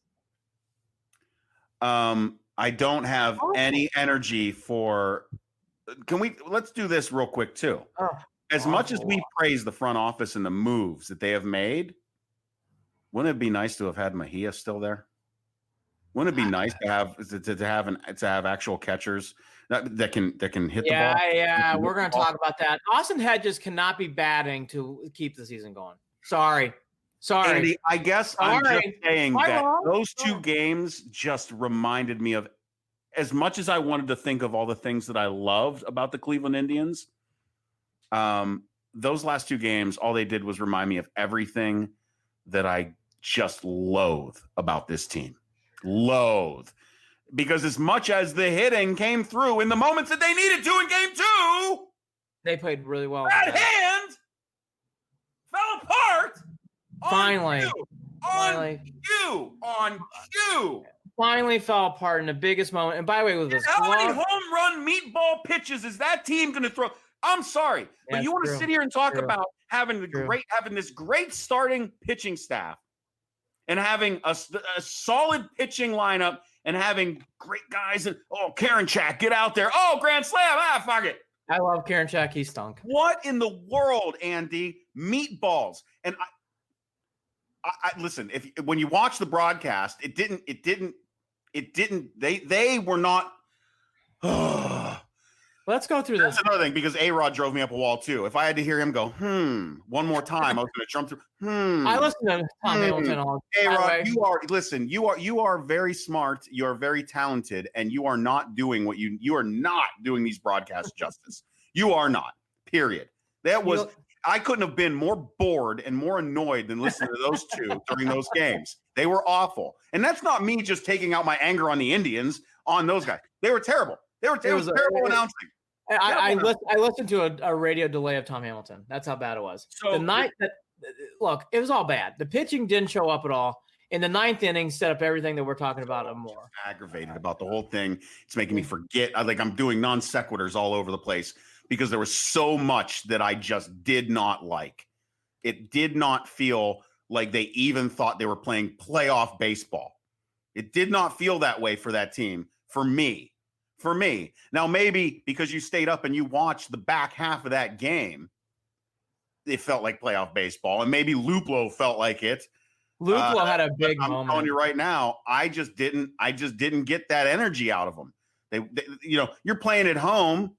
I don't have any energy for. Let's do this real quick too. As much as we praise the front office and the moves that they have made, wouldn't it be nice to have had Mejia still there? Wouldn't it be nice to have actual catchers that can hit the ball? Yeah, we're going to talk about that. Austin Hedges cannot be batting to keep the season going. Sorry. Andy, I guess I'm just saying that those two games just reminded me of, as much as I wanted to think of all the things that I loved about the Cleveland Indians, those last two games, all they did was remind me of everything that I just loathe about this team. Because as much as the hitting came through in the moments that they needed to in game two, they played really well. That hand fell apart. Finally. On cue. Finally fell apart in the biggest moment. And by the way, with this, how many home run meatball pitches is that team going to throw? I'm sorry, but you want to sit here and talk about having this great starting pitching staff and having a solid pitching lineup and having great guys and Karinchak, get out there. Grand slam. Fuck it. I love Karinchak. He stunk. What in the world, Andy? Meatballs. And I listen, when you watch the broadcast, they were not. Let's go through this. That's another thing, because A-Rod drove me up a wall too. If I had to hear him go, one more time, I was going to jump through. I listen to Tom Hamilton all. A-Rod, you are very smart. You are very talented, and you are not doing you are not doing these broadcasts justice. You are not. Period. I couldn't have been more bored and more annoyed than listening to those two during those games. They were awful. And that's not me just taking out my anger on the Indians on those guys. They were terrible. It was terrible announcing. I listened to a radio delay of Tom Hamilton. That's how bad it was. So the night look, it was all bad. The pitching didn't show up at all. In the ninth inning, set up everything that we're talking about and more. Aggravated about the whole thing. It's making me forget. I'm doing non sequiturs all over the place because there was so much that I just did not like. It did not feel like they even thought they were playing playoff baseball. It did not feel that way for that team. For me. Now, maybe because you stayed up and you watched the back half of that game, it felt like playoff baseball. And maybe Luplo felt like it. Luplo had a big moment. I'm telling you right now, I just didn't get that energy out of them. They you're playing at home.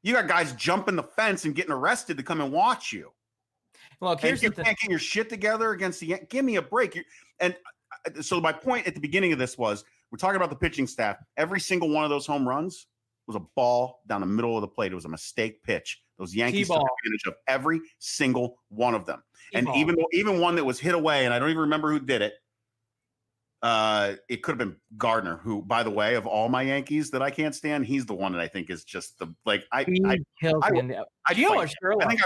You got guys jumping the fence and getting arrested to come and watch you. Well, here's you can't get your shit together against the. Give me a break. So my point at the beginning of this was, we're talking about the pitching staff. Every single one of those home runs was a ball down the middle of the plate. It was a mistake pitch. Those Yankees took advantage of every single one of them. And even one that was hit away, and I don't even remember who did it. It could have been Gardner, who, by the way, of all my Yankees that I can't stand, he's the one that I think is just the I think I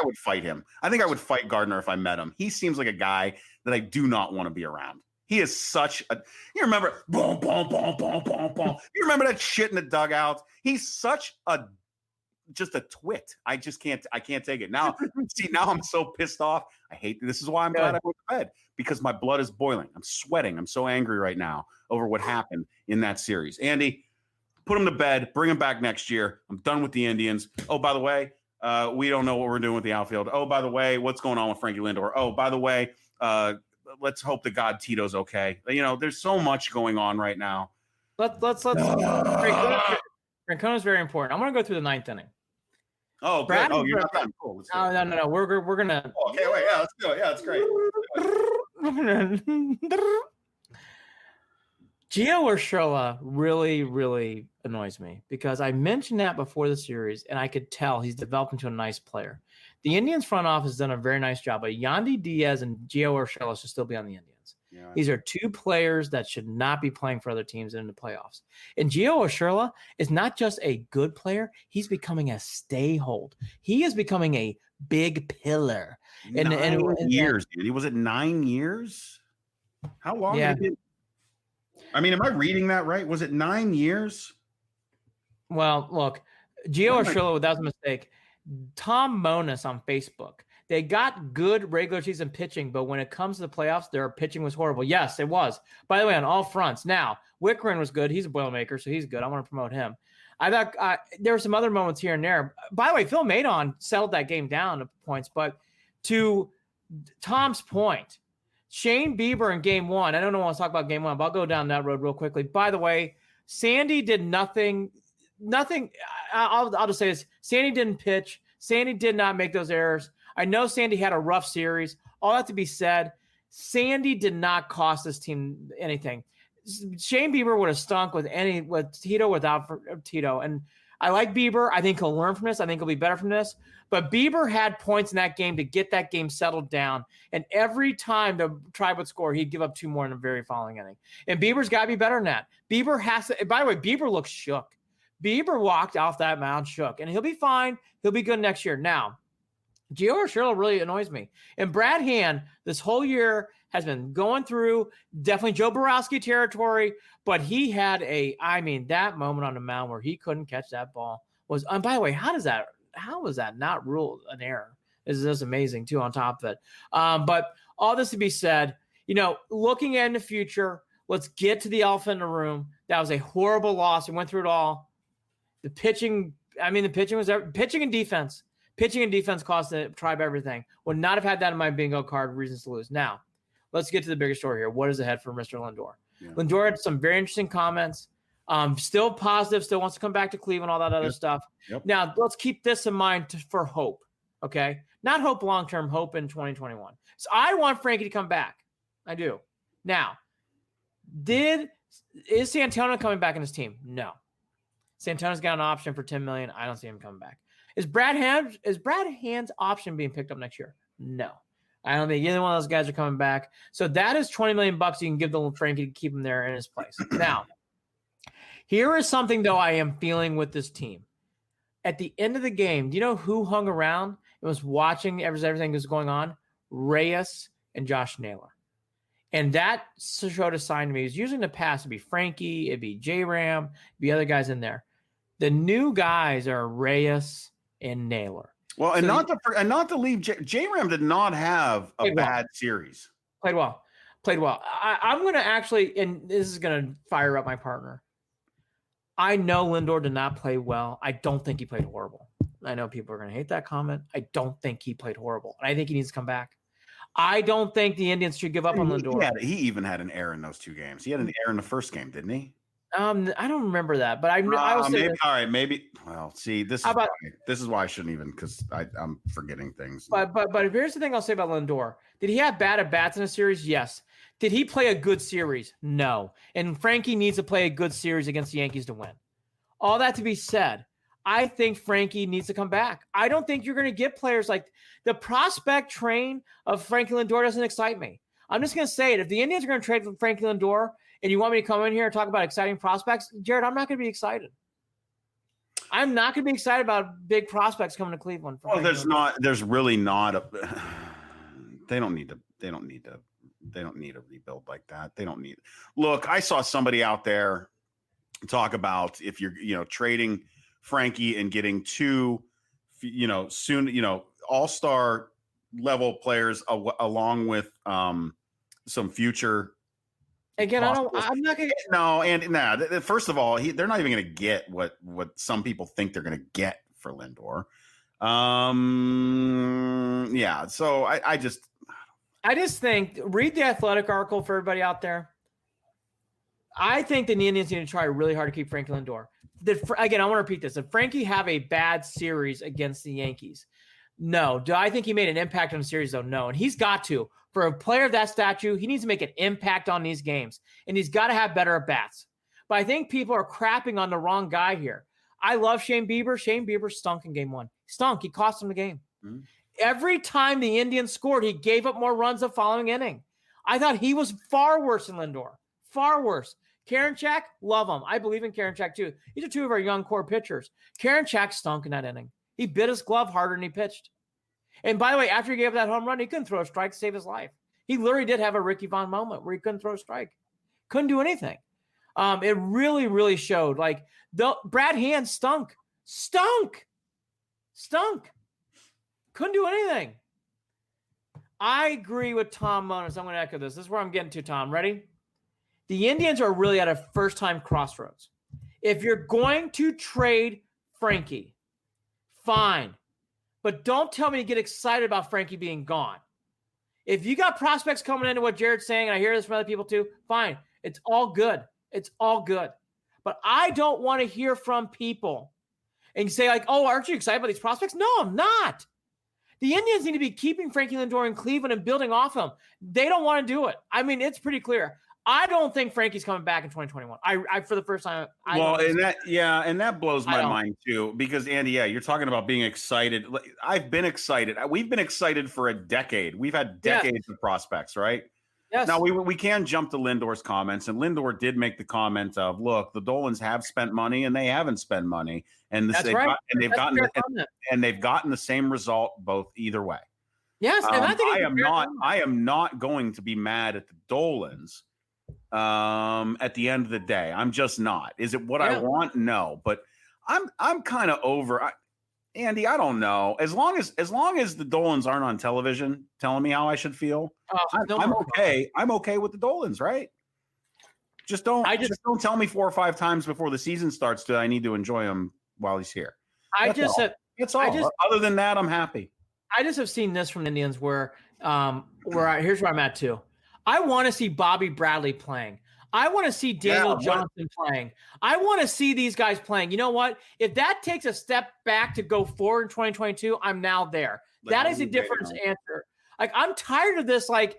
would fight him. I think I would fight Gardner if I met him. He seems like a guy that I do not want to be around. He is such a, you remember, boom, boom, boom, boom, boom, boom. You remember that shit in the dugout? He's such just a twit. I can't take it. Now, see, now I'm so pissed off. I hate this. Is why I'm glad I went to bed, because my blood is boiling. I'm sweating. I'm so angry right now over what happened in that series. Andy, put him to bed. Bring him back next year. I'm done with the Indians. Oh, by the way, we don't know what we're doing with the outfield. Oh, by the way, what's going on with Frankie Lindor? Oh, by the way, let's hope to God Tito's okay. You know, there's so much going on right now. Let's Francona's very important. I'm going to go through the 9th inning. Oh, good. Brad, you're not done. Cool. No. We're gonna. Oh, okay, wait. Yeah, let's do it. Yeah, that's great. Gio Urshela really, really annoys me, because I mentioned that before the series, and I could tell he's developed into a nice player. The Indians front office has done a very nice job, but Yandy Diaz and Gio Urshela should still be on the Indians. Yeah. These are two players that should not be playing for other teams in the playoffs. And Gio Urshela is not just a good player; he's becoming a stay-hold. He is becoming a big pillar. 9 years, dude. Was it 9 years? How long? Yeah. I mean, am I reading that right? Was it 9 years? Well, look, Gio Urshela, that was a mistake. Tom Monas on Facebook. They got good regular season pitching, but when it comes to the playoffs, their pitching was horrible. Yes, it was. By the way, on all fronts. Now, Wickren was good. He's a Boilermaker, so he's good. I want to promote him. I thought there were some other moments here and there. By the way, Phil Maydon settled that game down to points, but to Tom's point, Shane Bieber in game 1, I don't want to talk about game 1, but I'll go down that road real quickly. By the way, Sandy did nothing. I'll just say this. Sandy didn't pitch. Sandy did not make those errors. I know Sandy had a rough series. All that to be said, Sandy did not cost this team anything. Shane Bieber would have stunk with Tito, without Tito. And I like Bieber. I think he'll learn from this. I think he'll be better from this. But Bieber had points in that game to get that game settled down. And every time the Tribe would score, he'd give up 2 more in the very following inning. And Bieber's got to be better than that. Bieber has to – by the way, Bieber looks shook. Bieber walked off that mound shook. And he'll be fine. He'll be good next year. Now, Gio Urshela really annoys me. And Brad Hand this whole year has been going through definitely Joe Borowski territory, but he had that moment on the mound where he couldn't catch that ball was, and by the way, how was that not ruled an error? This is amazing too on top of it. But all this to be said, looking in the future, let's get to the elephant in the room. That was a horrible loss. We went through it all. The pitching was pitching and defense. Pitching and defense cost the Tribe everything. Would not have had that in my bingo card, reasons to lose. Now, let's get to the bigger story here. What is ahead for Mr. Lindor? Yeah. Lindor had some very interesting comments. Still positive, still wants to come back to Cleveland, all that other stuff. Yep. Now, let's keep this in mind for hope, okay? Not hope long-term, hope in 2021. So I want Frankie to come back. I do. Now, is Santana coming back in his team? No. Santana's got an option for $10 million. I don't see him coming back. Is Brad Hand's option being picked up next year? No. I don't think either one of those guys are coming back. So that is $20 million you can give the Frankie to keep him there in his place. Now, here is something, though, I am feeling with this team. At the end of the game, do you know who hung around and was watching everything that was going on? Reyes and Josh Naylor. And that showed a sign to me. Usually in the past, it'd be Frankie, it'd be J-Ram, it'd be other guys in there. The new guys are Reyes and Naylor. Well, and so not to leave J-Ram did not have a bad series. Played well. I'm going to actually, and this is going to fire up my partner. I know Lindor did not play well. I don't think he played horrible. I know people are going to hate that comment. I don't think he played horrible. And I think he needs to come back. I don't think the Indians should give up on Lindor. He even had an error in those 2 games. He had an error in the first game, didn't he? I don't remember that, but I will say maybe. All right, maybe. Well, see, this is why I shouldn't even, because I'm forgetting things. But here's the thing I'll say about Lindor. Did he have bad at-bats in a series? Yes. Did he play a good series? No. And Frankie needs to play a good series against the Yankees to win. All that to be said, I think Frankie needs to come back. I don't think you're going to get players like the prospect train of Frankie Lindor doesn't excite me. I'm just going to say it. If the Indians are going to trade for Frankie Lindor and you want me to come in here and talk about exciting prospects, Jared, I'm not going to be excited. I'm not going to be excited about big prospects coming to Cleveland. Well, there's really not they don't need to They don't need a rebuild like that. They don't need. Look, I saw somebody out there talk about if you're trading Frankie and getting two soon all-star level players along with some future. Again, I'm not gonna. No, and first of all, they're not even going to get what some people think they're going to get for Lindor. Yeah. So I just think read the Athletic article for everybody out there. I think the Indians need to try really hard to keep Frankie Lindor. Again, I want to repeat this. Did Frankie have a bad series against the Yankees? No. Do I think he made an impact on the series, though? No. And he's got to. For a player of that stature, he needs to make an impact on these games. And he's got to have better at-bats. But I think people are crapping on the wrong guy here. I love Shane Bieber. Shane Bieber stunk in game one. He stunk. He cost him the game. Mm-hmm. Every time the Indians scored, he gave up more runs the following inning. I thought he was far worse than Lindor. Far worse. Karinchak, love him. I believe in Karinchak too. These are two of our young core pitchers. Karinchak stunk in that inning. He bit his glove harder than he pitched. And by the way, after he gave up that home run, he couldn't throw a strike to save his life. He literally did have a Ricky Vaughn moment where he couldn't throw a strike. Couldn't do anything. It really, really showed. Like, Brad Hand stunk. Couldn't do anything. I agree with Tom Monas. I'm going to echo this. This is where I'm getting to, Tom. Ready? The Indians are really at a first-time crossroads. If you're going to trade Frankie, fine. But don't tell me to get excited about Frankie being gone. If you got prospects coming into what Jared's saying, and I hear this from other people too, fine. It's all good. It's all good. But I don't want to hear from people and say like, oh, aren't you excited about these prospects? No, I'm not. The Indians need to be keeping Frankie Lindor in Cleveland and building off him. They don't want to do it. I mean, it's pretty clear. I don't think Frankie's coming back in 2021. I for the first time. And that blows my mind too, because Andy, you're talking about being excited. I've been excited. We've been excited for a decade. We've had decades of prospects, right? Yes. Now we can jump to Lindor's comments, and Lindor did make the comment of, "Look, the Dolans have spent money and they haven't spent money, and they've gotten the same result both either way." Yes, and I am not going to be mad at the Dolans. At the end of the day, I'm just not. Is it what I want? No, but I'm kind of over. Andy, I don't know. As long as the Dolans aren't on television telling me how I should feel, I'm okay. I'm okay with the Dolans, right? Just don't tell me 4 or 5 times before the season starts that I need to enjoy him while he's here. That's all. Other than that, I'm happy. I just have seen this from the Indians where here's where I'm at too. I want to see Bobby Bradley playing. I want to see Daniel Johnson playing. I want to see these guys playing. You know what? If that takes a step back to go forward in 2022, I'm now there. That is a different answer. Like, I'm tired of this. Like,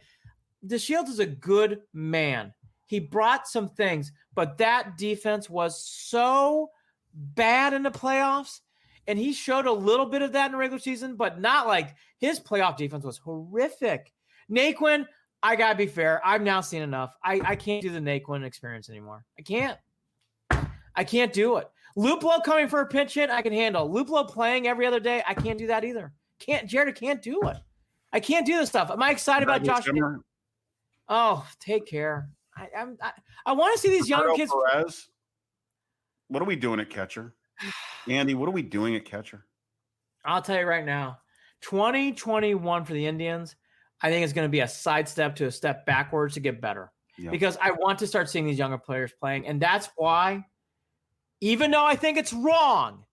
DeShields is a good man. He brought some things, but that defense was so bad in the playoffs, and he showed a little bit of that in the regular season, but not like his playoff defense was horrific. Naquin, I got to be fair. I've now seen enough. I can't do the Naquin experience anymore. I can't do it. Luplow coming for a pinch hit, I can handle. Luplow playing every other day, I can't do that either. Jared, I can't do it. I can't do this stuff. Am I excited about Josh? Oh, take care. I want to see these young kids. Perez, what are we doing at catcher? Andy, what are we doing at catcher? I'll tell you right now, 2021 for the Indians, I think it's going to be a sidestep to a step backwards to get better because I want to start seeing these younger players playing. And that's why, even though I think it's wrong,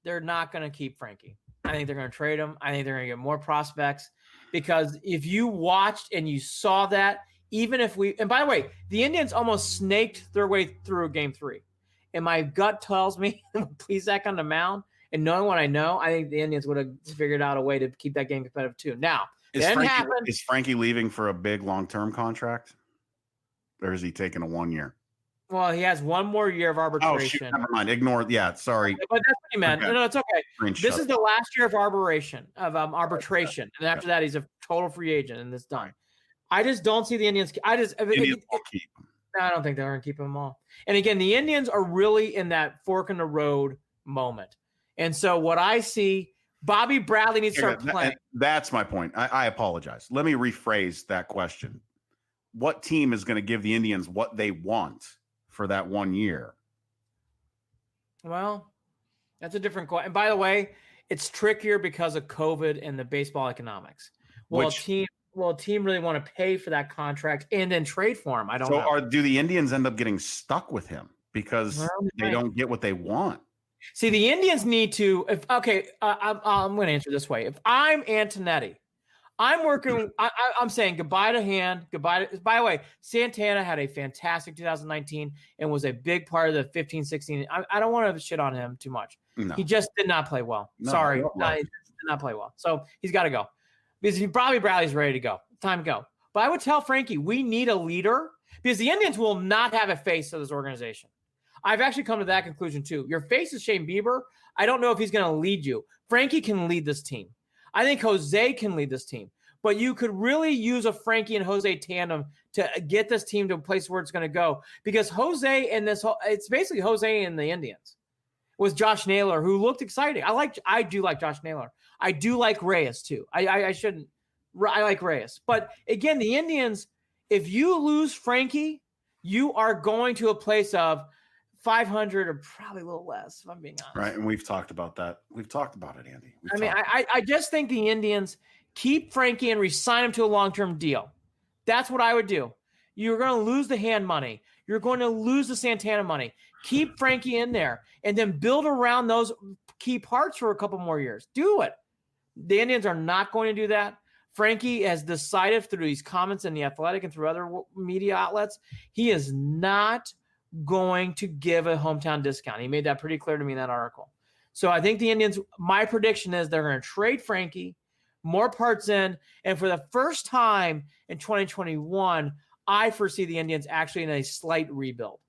they're not going to keep Frankie. I think they're going to trade him. I think they're going to get more prospects because if you watched and you saw that, and by the way, the Indians almost snaked their way through game 3. And my gut tells me, please Zach on the mound. And knowing what I know, I think the Indians would have figured out a way to keep that game competitive too. Now, is Frankie leaving for a big long-term contract? Or is he taking a 1 year? Well, he has 1 more year of arbitration. Oh, shoot, never mind. Ignore. Yeah, sorry. But that's what he meant. Okay. No, it's okay. This is the last year of arbitration. And after that, he's a total free agent, and it's done. I just don't see the Indians. Indians will keep him. I don't think they're going to keep him all. And again, the Indians are really in that fork in the road moment. And so what I see, Bobby Bradley needs to start playing. That's my point. I apologize. Let me rephrase that question. what team is going to give the Indians what they want for that 1 year? Well, that's a different question. And by the way, it's trickier because of COVID and the baseball economics. Will a team really want to pay for that contract and then trade for him? I don't know. Do the Indians end up getting stuck with him because they don't get what they want? See, the Indians need to. I'm going to answer this way. If I'm Antonetti, I'm working. I'm saying goodbye to Hand. Goodbye to. By the way, Santana had a fantastic 2019 and was a big part of the 15-16. I don't want to shit on him too much. No. He just did not play well. Sorry, he did not play well. So he's got to go because Bradley's ready to go. Time to go. But I would tell Frankie, we need a leader because the Indians will not have a face of this organization. I've actually come to that conclusion too. Your face is Shane Bieber. I don't know if he's going to lead you. Frankie can lead this team. I think Jose can lead this team. But you could really use a Frankie and Jose tandem to get this team to a place where it's going to go. Because Jose and it's basically Jose and the Indians. With Josh Naylor, who looked exciting. I do like Josh Naylor. I do like Reyes too. I like Reyes. But again, the Indians, if you lose Frankie, you are going to a place of 500 or probably a little less, if I'm being honest. Right, and we've talked about that. We've talked about it, Andy. I just think the Indians keep Frankie and re-sign him to a long-term deal. That's what I would do. You're going to lose the Hand money. You're going to lose the Santana money. Keep Frankie in there and then build around those key parts for a couple more years. Do it. The Indians are not going to do that. Frankie has decided through these comments in The Athletic and through other media outlets, he is not going to give a hometown discount. He made that pretty clear to me in that article. So I think the Indians, my prediction is they're going to trade Frankie, more parts in, and for the first time in 2021, I foresee the Indians actually in a slight rebuild.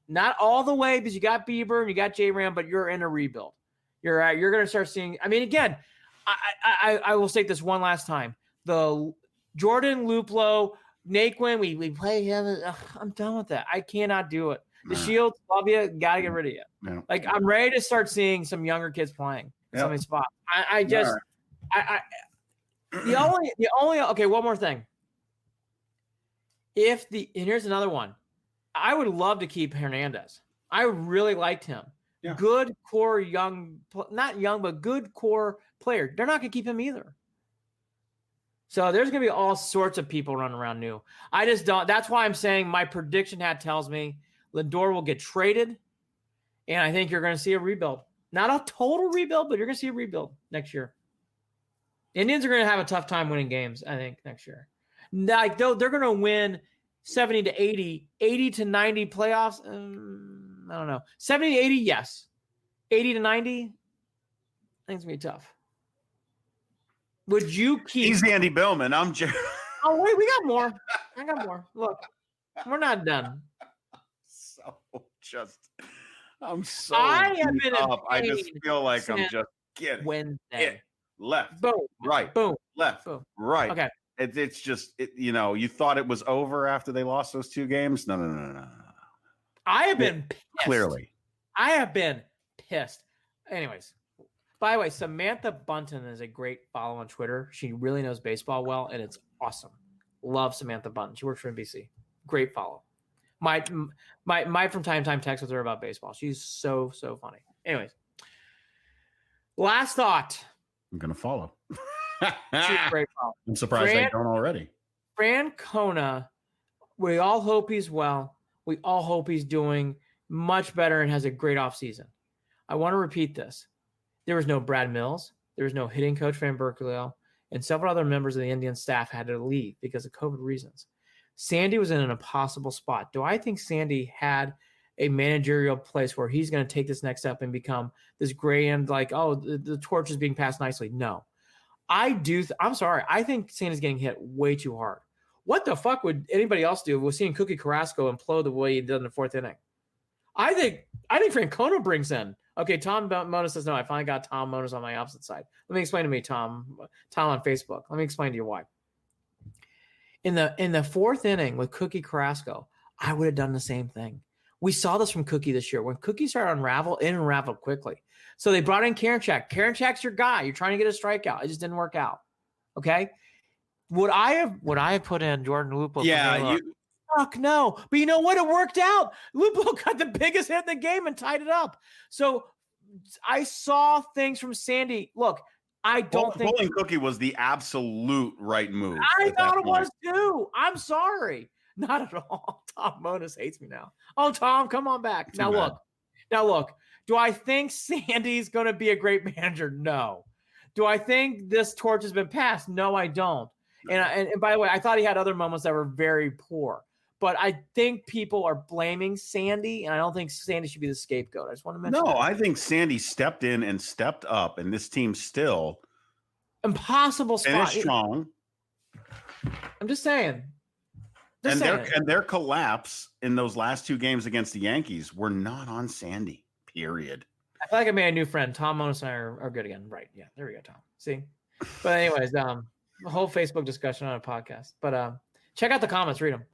Not all the way because you got Bieber and you got J-Ram, but you're in a rebuild. You're going to start seeing. I mean, again, I will state this one last time: the Jordan Luplow, Naquin, we play him. I'm done with that. I cannot do it. The Shields, love you. Got to get rid of you. Yeah. Like I'm ready to start seeing some younger kids playing in some of these spots. The only okay. One more thing. And here's another one. I would love to keep Hernandez. I really liked him. Yeah. Good core not young, but good core player. They're not going to keep him either. So there's going to be all sorts of people running around new. I just don't. That's why I'm saying my prediction hat tells me Lindor will get traded, and I think you're going to see a rebuild. Not a total rebuild, but you're going to see a rebuild next year. Indians are going to have a tough time winning games, I think, next year. Like, they're going to win 70 to 80, 80 to 90 playoffs. I don't know. 70 to 80, yes. 80 to 90, I think it's going to be tough. Would you keep... He's Andy Billman. I'm Jared. Oh, wait, we got more. I got more. Look, we're not done. I'm so I have been up. I just feel like I'm just getting Wednesday. it. Left, boom, right, boom, left, boom. Right. Okay. It's just, you thought it was over after they lost those two games? No. I have been pissed. Clearly. I have been pissed. Anyways, by the way, Samantha Bunton is a great follow on Twitter. She really knows baseball well, and it's awesome. Love Samantha Bunton. She works for NBC. Great follow. My from time to time text with her about baseball. She's so funny. Anyways, last thought. I'm gonna follow. She's a great follow. I'm surprised they don't already. Francona, we all hope he's well. We all hope he's doing much better and has a great offseason. I want to repeat this. There was no Brad Mills. There was no hitting coach Van Berkeley, and several other members of the Indian staff had to leave because of COVID reasons. Sandy was in an impossible spot. Do I think Sandy had a managerial place where he's going to take this next step and become this grand, like, the torch is being passed nicely? No. I do. I'm sorry. I think Sandy's getting hit way too hard. What the fuck would anybody else do with seeing Cookie Carrasco implode the way he did in the fourth inning? I think Francona brings in. Okay, Tom Mona says, no, I finally got Tom Mona's on my opposite side. Let me explain to me, Tom on Facebook. Let me explain to you why. In the fourth inning with Cookie Carrasco, I would have done the same thing. We saw this from Cookie this year. When Cookie started to unravel, it unraveled quickly. So they brought in Karinchak. Karinchak's your guy. You're trying to get a strikeout. It just didn't work out. Okay? Would I have put in Jordan Lupo? Yeah, Fuck no. But you know what? It worked out. Lupo got the biggest hit in the game and tied it up. So I saw things from Sandy. Look, I don't think pulling Cookie was the absolute right move. I thought it was too. I'm sorry. Not at all. Tom Monas hates me now. Oh, Tom, come on back. Now look. Do I think Sandy's going to be a great manager? No. Do I think this torch has been passed? No, I don't. And by the way, I thought he had other moments that were very poor. But I think people are blaming Sandy, and I don't think Sandy should be the scapegoat. I just want to mention that. I think Sandy stepped in and stepped up, and this team still impossible spot. Finished strong. I'm just saying. Their collapse in those last two games against the Yankees were not on Sandy, period. I feel like I made a new friend. Tom Monas and I are good again. Right. Yeah. There we go, Tom. See? But anyways, the whole Facebook discussion on a podcast. But check out the comments. Read them.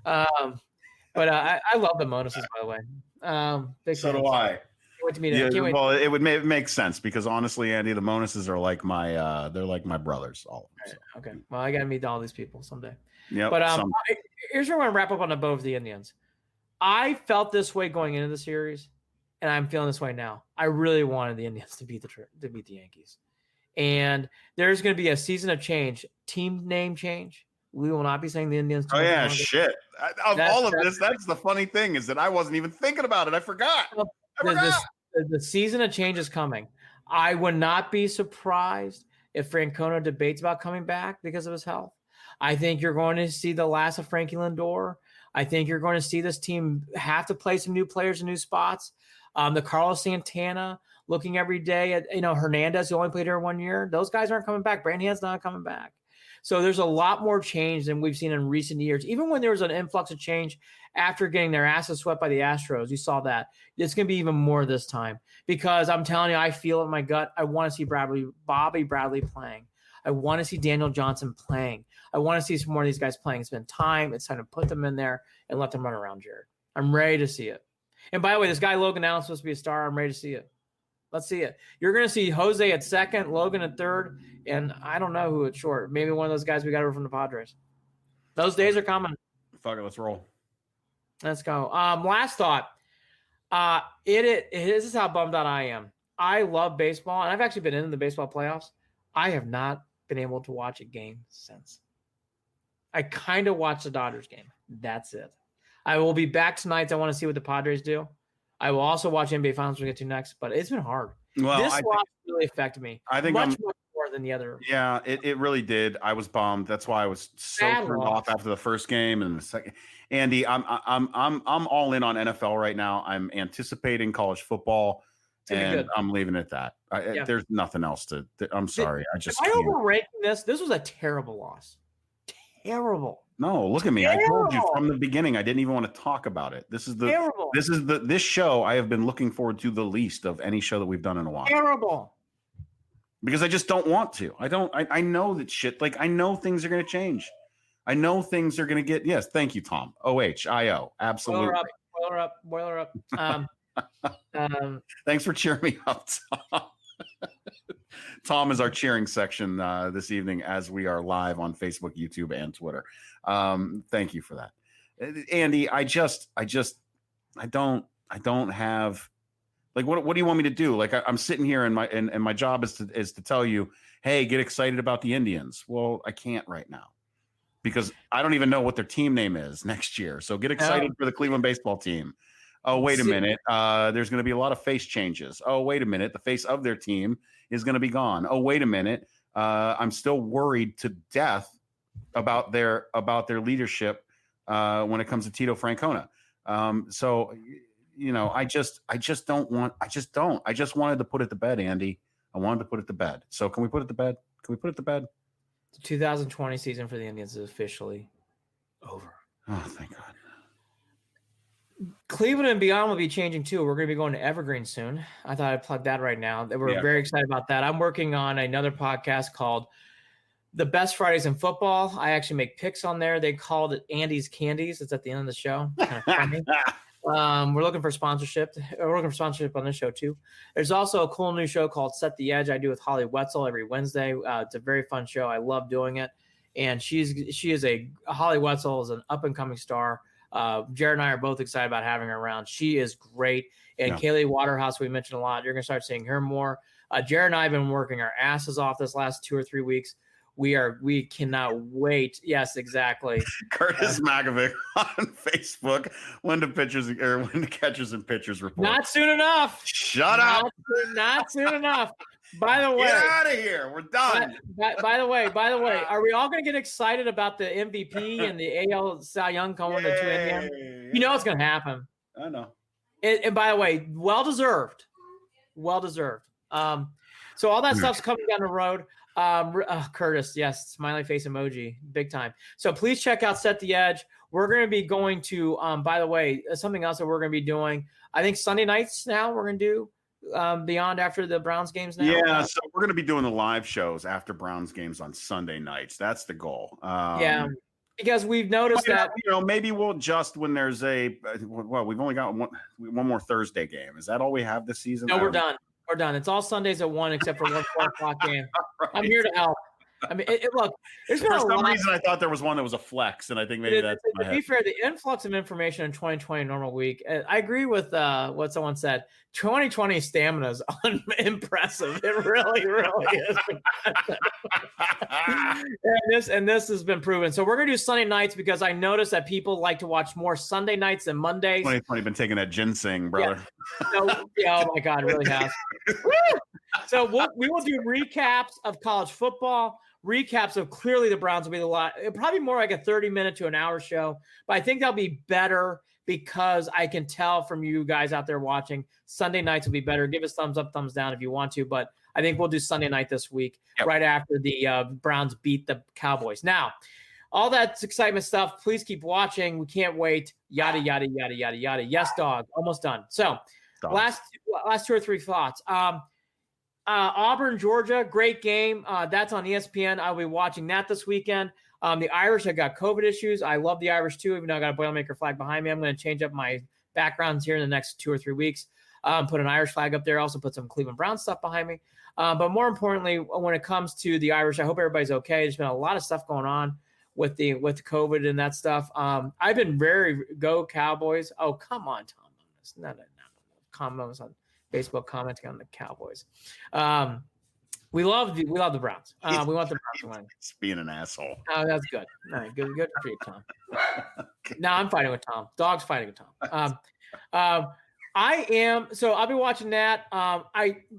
But I love the Monases, by the way. So do I. Well, it would make sense because honestly, Andy, the Monases are like they're like my brothers. All of them. Okay. Well, I got to meet all these people someday. Yeah. But here's where I want to wrap up on the bow of the Indians. I felt this way going into the series, and I'm feeling this way now. I really wanted the Indians to beat the Yankees, and there's going to be a season of change, team name change. We will not be saying the Indians. Oh yeah, shit. All of this, that's the funny thing is that I wasn't even thinking about it. I forgot. The season of change is coming. I would not be surprised if Francona debates about coming back because of his health. I think you're going to see the last of Frankie Lindor. I think you're going to see this team have to play some new players in new spots. The Carlos Santana looking every day at Hernandez, who only played here 1 year. Those guys aren't coming back. Branham's not coming back. So there's a lot more change than we've seen in recent years. Even when there was an influx of change after getting their asses swept by the Astros, you saw that. It's going to be even more this time because I'm telling you, I feel it in my gut. I want to see Bobby Bradley playing. I want to see Daniel Johnson playing. I want to see some more of these guys playing. It's been time. It's time to put them in there and let them run around, Jared. I'm ready to see it. And by the way, this guy Logan Allen's supposed to be a star. I'm ready to see it. Let's see it. You're going to see Jose at second, Logan at third, and I don't know who at short. Maybe one of those guys we got over from the Padres. Those days are coming. Fuck it, let's roll. Let's go. Last thought. This is how bummed out I am. I love baseball, and I've actually been in the baseball playoffs. I have not been able to watch a game since. I kind of watched the Dodgers game. That's it. I will be back tonight. I want to see what the Padres do. I will also watch NBA Finals we'll get to next, but it's been hard. Well, this loss really affected me. I think much more than the other. Yeah, it really did. I was bummed. That's why I was so turned off after the first game and the second. Andy, I'm all in on NFL right now. I'm anticipating college football, and I'm leaving it at that. There's nothing else to. I'm sorry. I overranking this. This was a terrible loss. Terrible. No, look at me. Terrible. I told you from the beginning I didn't even want to talk about it. This show I have been looking forward to the least of any show that we've done in a while. Terrible. Because I just don't want to. I know that shit. Like I know things are going to change. I know things are going to get. Yes, thank you, Tom. OHIO. Absolutely. Boiler up. Thanks for cheering me up, Tom. Tom is our cheering section this evening as we are live on Facebook, YouTube, and Twitter. Thank you for that, Andy. I don't have like what do you want me to do? Like I'm sitting here and my job is to tell you, hey, get excited about the Indians. Well, I can't right now because I don't even know what their team name is next year. So get excited for the Cleveland baseball team. Oh, wait a minute. There's going to be a lot of face changes. Oh, wait a minute. The face of their team is going to be gone. Oh, wait a minute. I'm still worried to death about their leadership when it comes to Tito Francona. So, I just wanted to put it to bed, Andy. I wanted to put it to bed. So can we put it to bed? The 2020 season for the Indians is officially over. Oh, thank God. Cleveland and beyond will be changing too. We're going to be going to Evergreen soon. I thought I'd plug that right now. We're very excited about that. I'm working on another podcast called The Best Fridays in Football. I actually make picks on there. They called it Andy's Candies. It's at the end of the show. Kind of funny. We're looking for sponsorship. We're looking for sponsorship on this show too. There's also a cool new show called Set the Edge I do with Holly Wetzel every Wednesday. It's a very fun show. I love doing it. and she is Holly Wetzel is an up and coming star. Jared and I are both excited about having her around. She is great. And Kaylee Waterhouse, we mentioned a lot. You're going to start seeing her more. Jared and I have been working our asses off this last 2 or 3 weeks. We cannot wait. Yes, exactly. Curtis Magovic on Facebook. When the catchers and pitchers report. Not soon enough. Shut up. Not soon enough. By the way, get out of here. We're done. By the way, are we all going to get excited about the MVP and the AL Cy Young going to Indiana? You know it's going to happen. I know. And by the way, well deserved. So all that stuff's coming down the road. Curtis, yes, smiley face emoji, big time. So please check out Set the Edge. We're going to be going to, by the way, something else that we're going to be doing. I think Sunday nights now we're going to do beyond after the Browns games now. Yeah, so we're going to be doing the live shows after Browns games on Sunday nights. That's the goal. Yeah, because we've noticed that maybe we'll adjust when there's we've only got one more Thursday game. Is that all we have this season? No, we're done. We're done. It's all Sundays at 1 except for 1 4 o'clock game. Right. I'm here to help. I mean, look, there's been for some reason I thought there was one that was a flex, and I think maybe that's to be fair. The influx of information in 2020 normal week. I agree with what someone said. 2020 stamina is impressive. It really is. and this has been proven. So we're gonna do Sunday nights because I noticed that people like to watch more Sunday nights than Mondays. 2020 been taking that ginseng, brother. Yeah. Oh my God, it really has. So we will do recaps of college football. Recaps of clearly the Browns will be probably more like a 30-minute to an hour show, but I think that'll be better because I can tell from you guys out there watching, Sunday nights will be better. Give us thumbs up, thumbs down if you want to, but I think we'll do Sunday night this week, right after the Browns beat the Cowboys. Now, all that excitement stuff, please keep watching. We can't wait. Yada, yada, yada, yada, yada. Yes, dog. Almost done. So last 2 or 3 thoughts. Auburn, Georgia, great game. That's on ESPN. I'll be watching that this weekend. The Irish have got COVID issues. I love the Irish too, even though I got a Boilermaker flag behind me. I'm going to change up my backgrounds here in the next 2 or 3 weeks. Put an Irish flag up there. Also put some Cleveland Brown stuff behind me. But more importantly, when it comes to the Irish, I hope everybody's okay. There's been a lot of stuff going on with COVID and that stuff. I've been very go Cowboys. Oh, come on, Tom. Not comments on Facebook commenting on the Cowboys. We love the Browns. We want the Browns to win. It's being an asshole. Oh, that's good. All right, good for you, Tom. No, I'm fighting with Tom. Dog's fighting with Tom. I'll be watching that.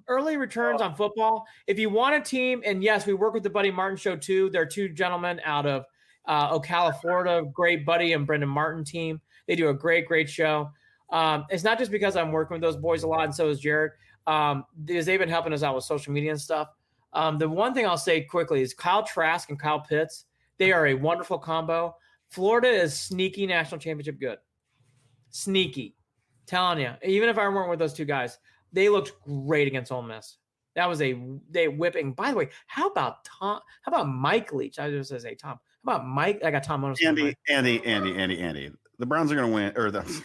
Early returns on football. If you want a team, and yes, we work with the Buddy Martin Show too. There are 2 gentlemen out of Ocala, Florida, great Buddy and Brendan Martin team. They do a great show. It's not just because I'm working with those boys a lot, and so is Jared. Because they've been helping us out with social media and stuff. The one thing I'll say quickly is Kyle Trask and Kyle Pitts. They are a wonderful combo. Florida is sneaky national championship good. Sneaky. Telling you, even if I weren't with those 2 guys, they looked great against Ole Miss. That was a whipping. By the way, how about Tom? How about Mike Leach? I was going to say Tom. How about Mike? I got Tom Monos. Andy. The Browns are going to win,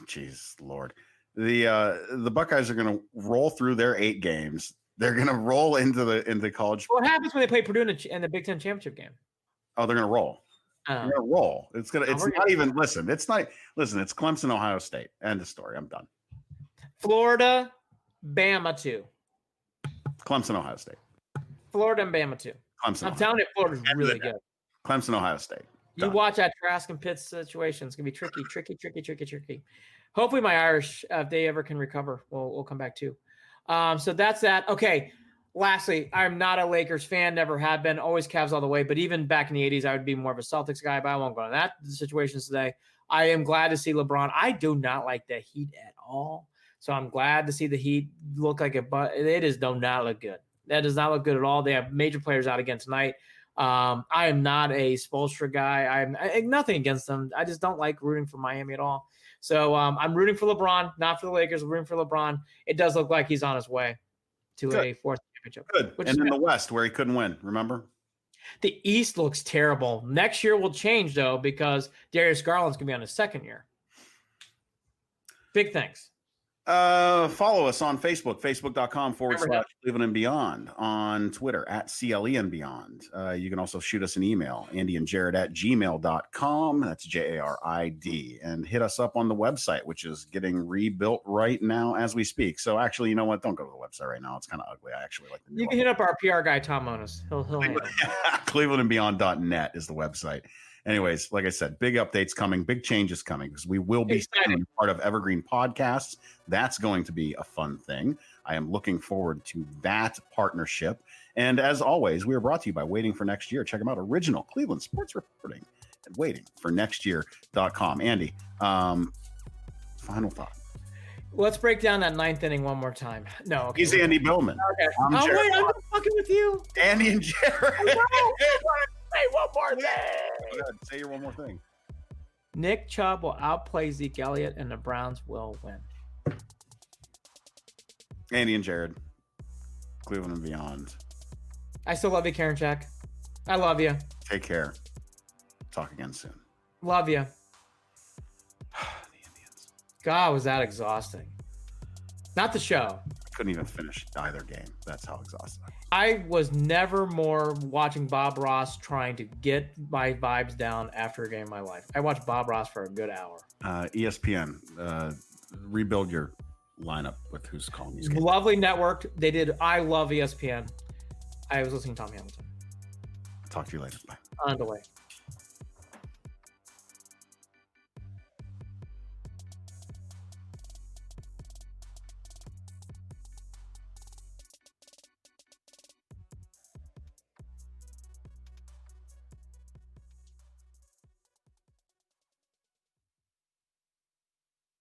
jeez, Lord. The Buckeyes are going to roll through their 8 games. They're going to roll into college. What happens when they play Purdue in the Big Ten championship game? Oh, they're going to roll. They're going to roll. It's Clemson, Ohio State. End of story. I'm done. Florida, Bama 2. Clemson, Ohio State. Florida and Bama 2. Clemson. I'm telling you, Florida's really good. Clemson, Ohio State. You watch that Trask and Pitts situation. It's going to be tricky. Hopefully my Irish, if they ever can recover, we'll come back too. So that's that. Okay. Lastly, I'm not a Lakers fan, never have been, always Cavs all the way. But even back in the 80s, I would be more of a Celtics guy, but I won't go into that situations today. I am glad to see LeBron. I do not like the Heat at all. So I'm glad to see the Heat look like it, but does not look good. That does not look good at all. They have major players out again tonight. I am not a Spoelstra guy. I'm nothing against them. I just don't like rooting for Miami at all. So I'm rooting for LeBron, not for the Lakers. I'm rooting for LeBron. It does look like he's on his way to a 4th championship. Good. And in the West, where he couldn't win, remember? The East looks terrible. Next year will change, though, because Darius Garland's going to be on his 2nd year. Big things. Follow us on Facebook, facebook.com/Cleveland and Beyond, on Twitter @CLE and Beyond. You can also shoot us an email, Andy and Jared @gmail.com. That's JARID. And hit us up on the website, which is getting rebuilt right now as we speak. So actually, you know what? Don't go to the website right now. It's kind of ugly. I actually like the You can hit up our PR guy, Tom Monas. He'll handle it. ClevelandandBeyond.net is the website. Anyways, like I said, big updates coming, big changes coming, because we will be part of Evergreen Podcasts. That's going to be a fun thing. I am looking forward to that partnership. And as always, we are brought to you by Waiting for Next Year. Check them out. Original Cleveland sports reporting at waitingfornextyear.com. Andy, final thought. Let's break down that 9th inning one more time. No, okay. He's Andy Billman. Okay. I'm not fucking with you. Andy and Jared. Say one more thing. Go ahead, say your one more thing. Nick Chubb will outplay Zeke Elliott, and the Browns will win. Andy and Jared, Cleveland and Beyond. I still love you, Karen Check. I love you. Take care. Talk again soon. Love you. The Indians. God, was that exhausting. Not the show. Couldn't even finish either game. That's how exhausted I was. I was never more watching Bob Ross trying to get my vibes down after a game in my life. I watched Bob Ross for a good hour. ESPN, rebuild your lineup with who's calling these games. Lovely network. They did. I love ESPN. I was listening to Tom Hamilton. Talk to you later. Bye. On the way.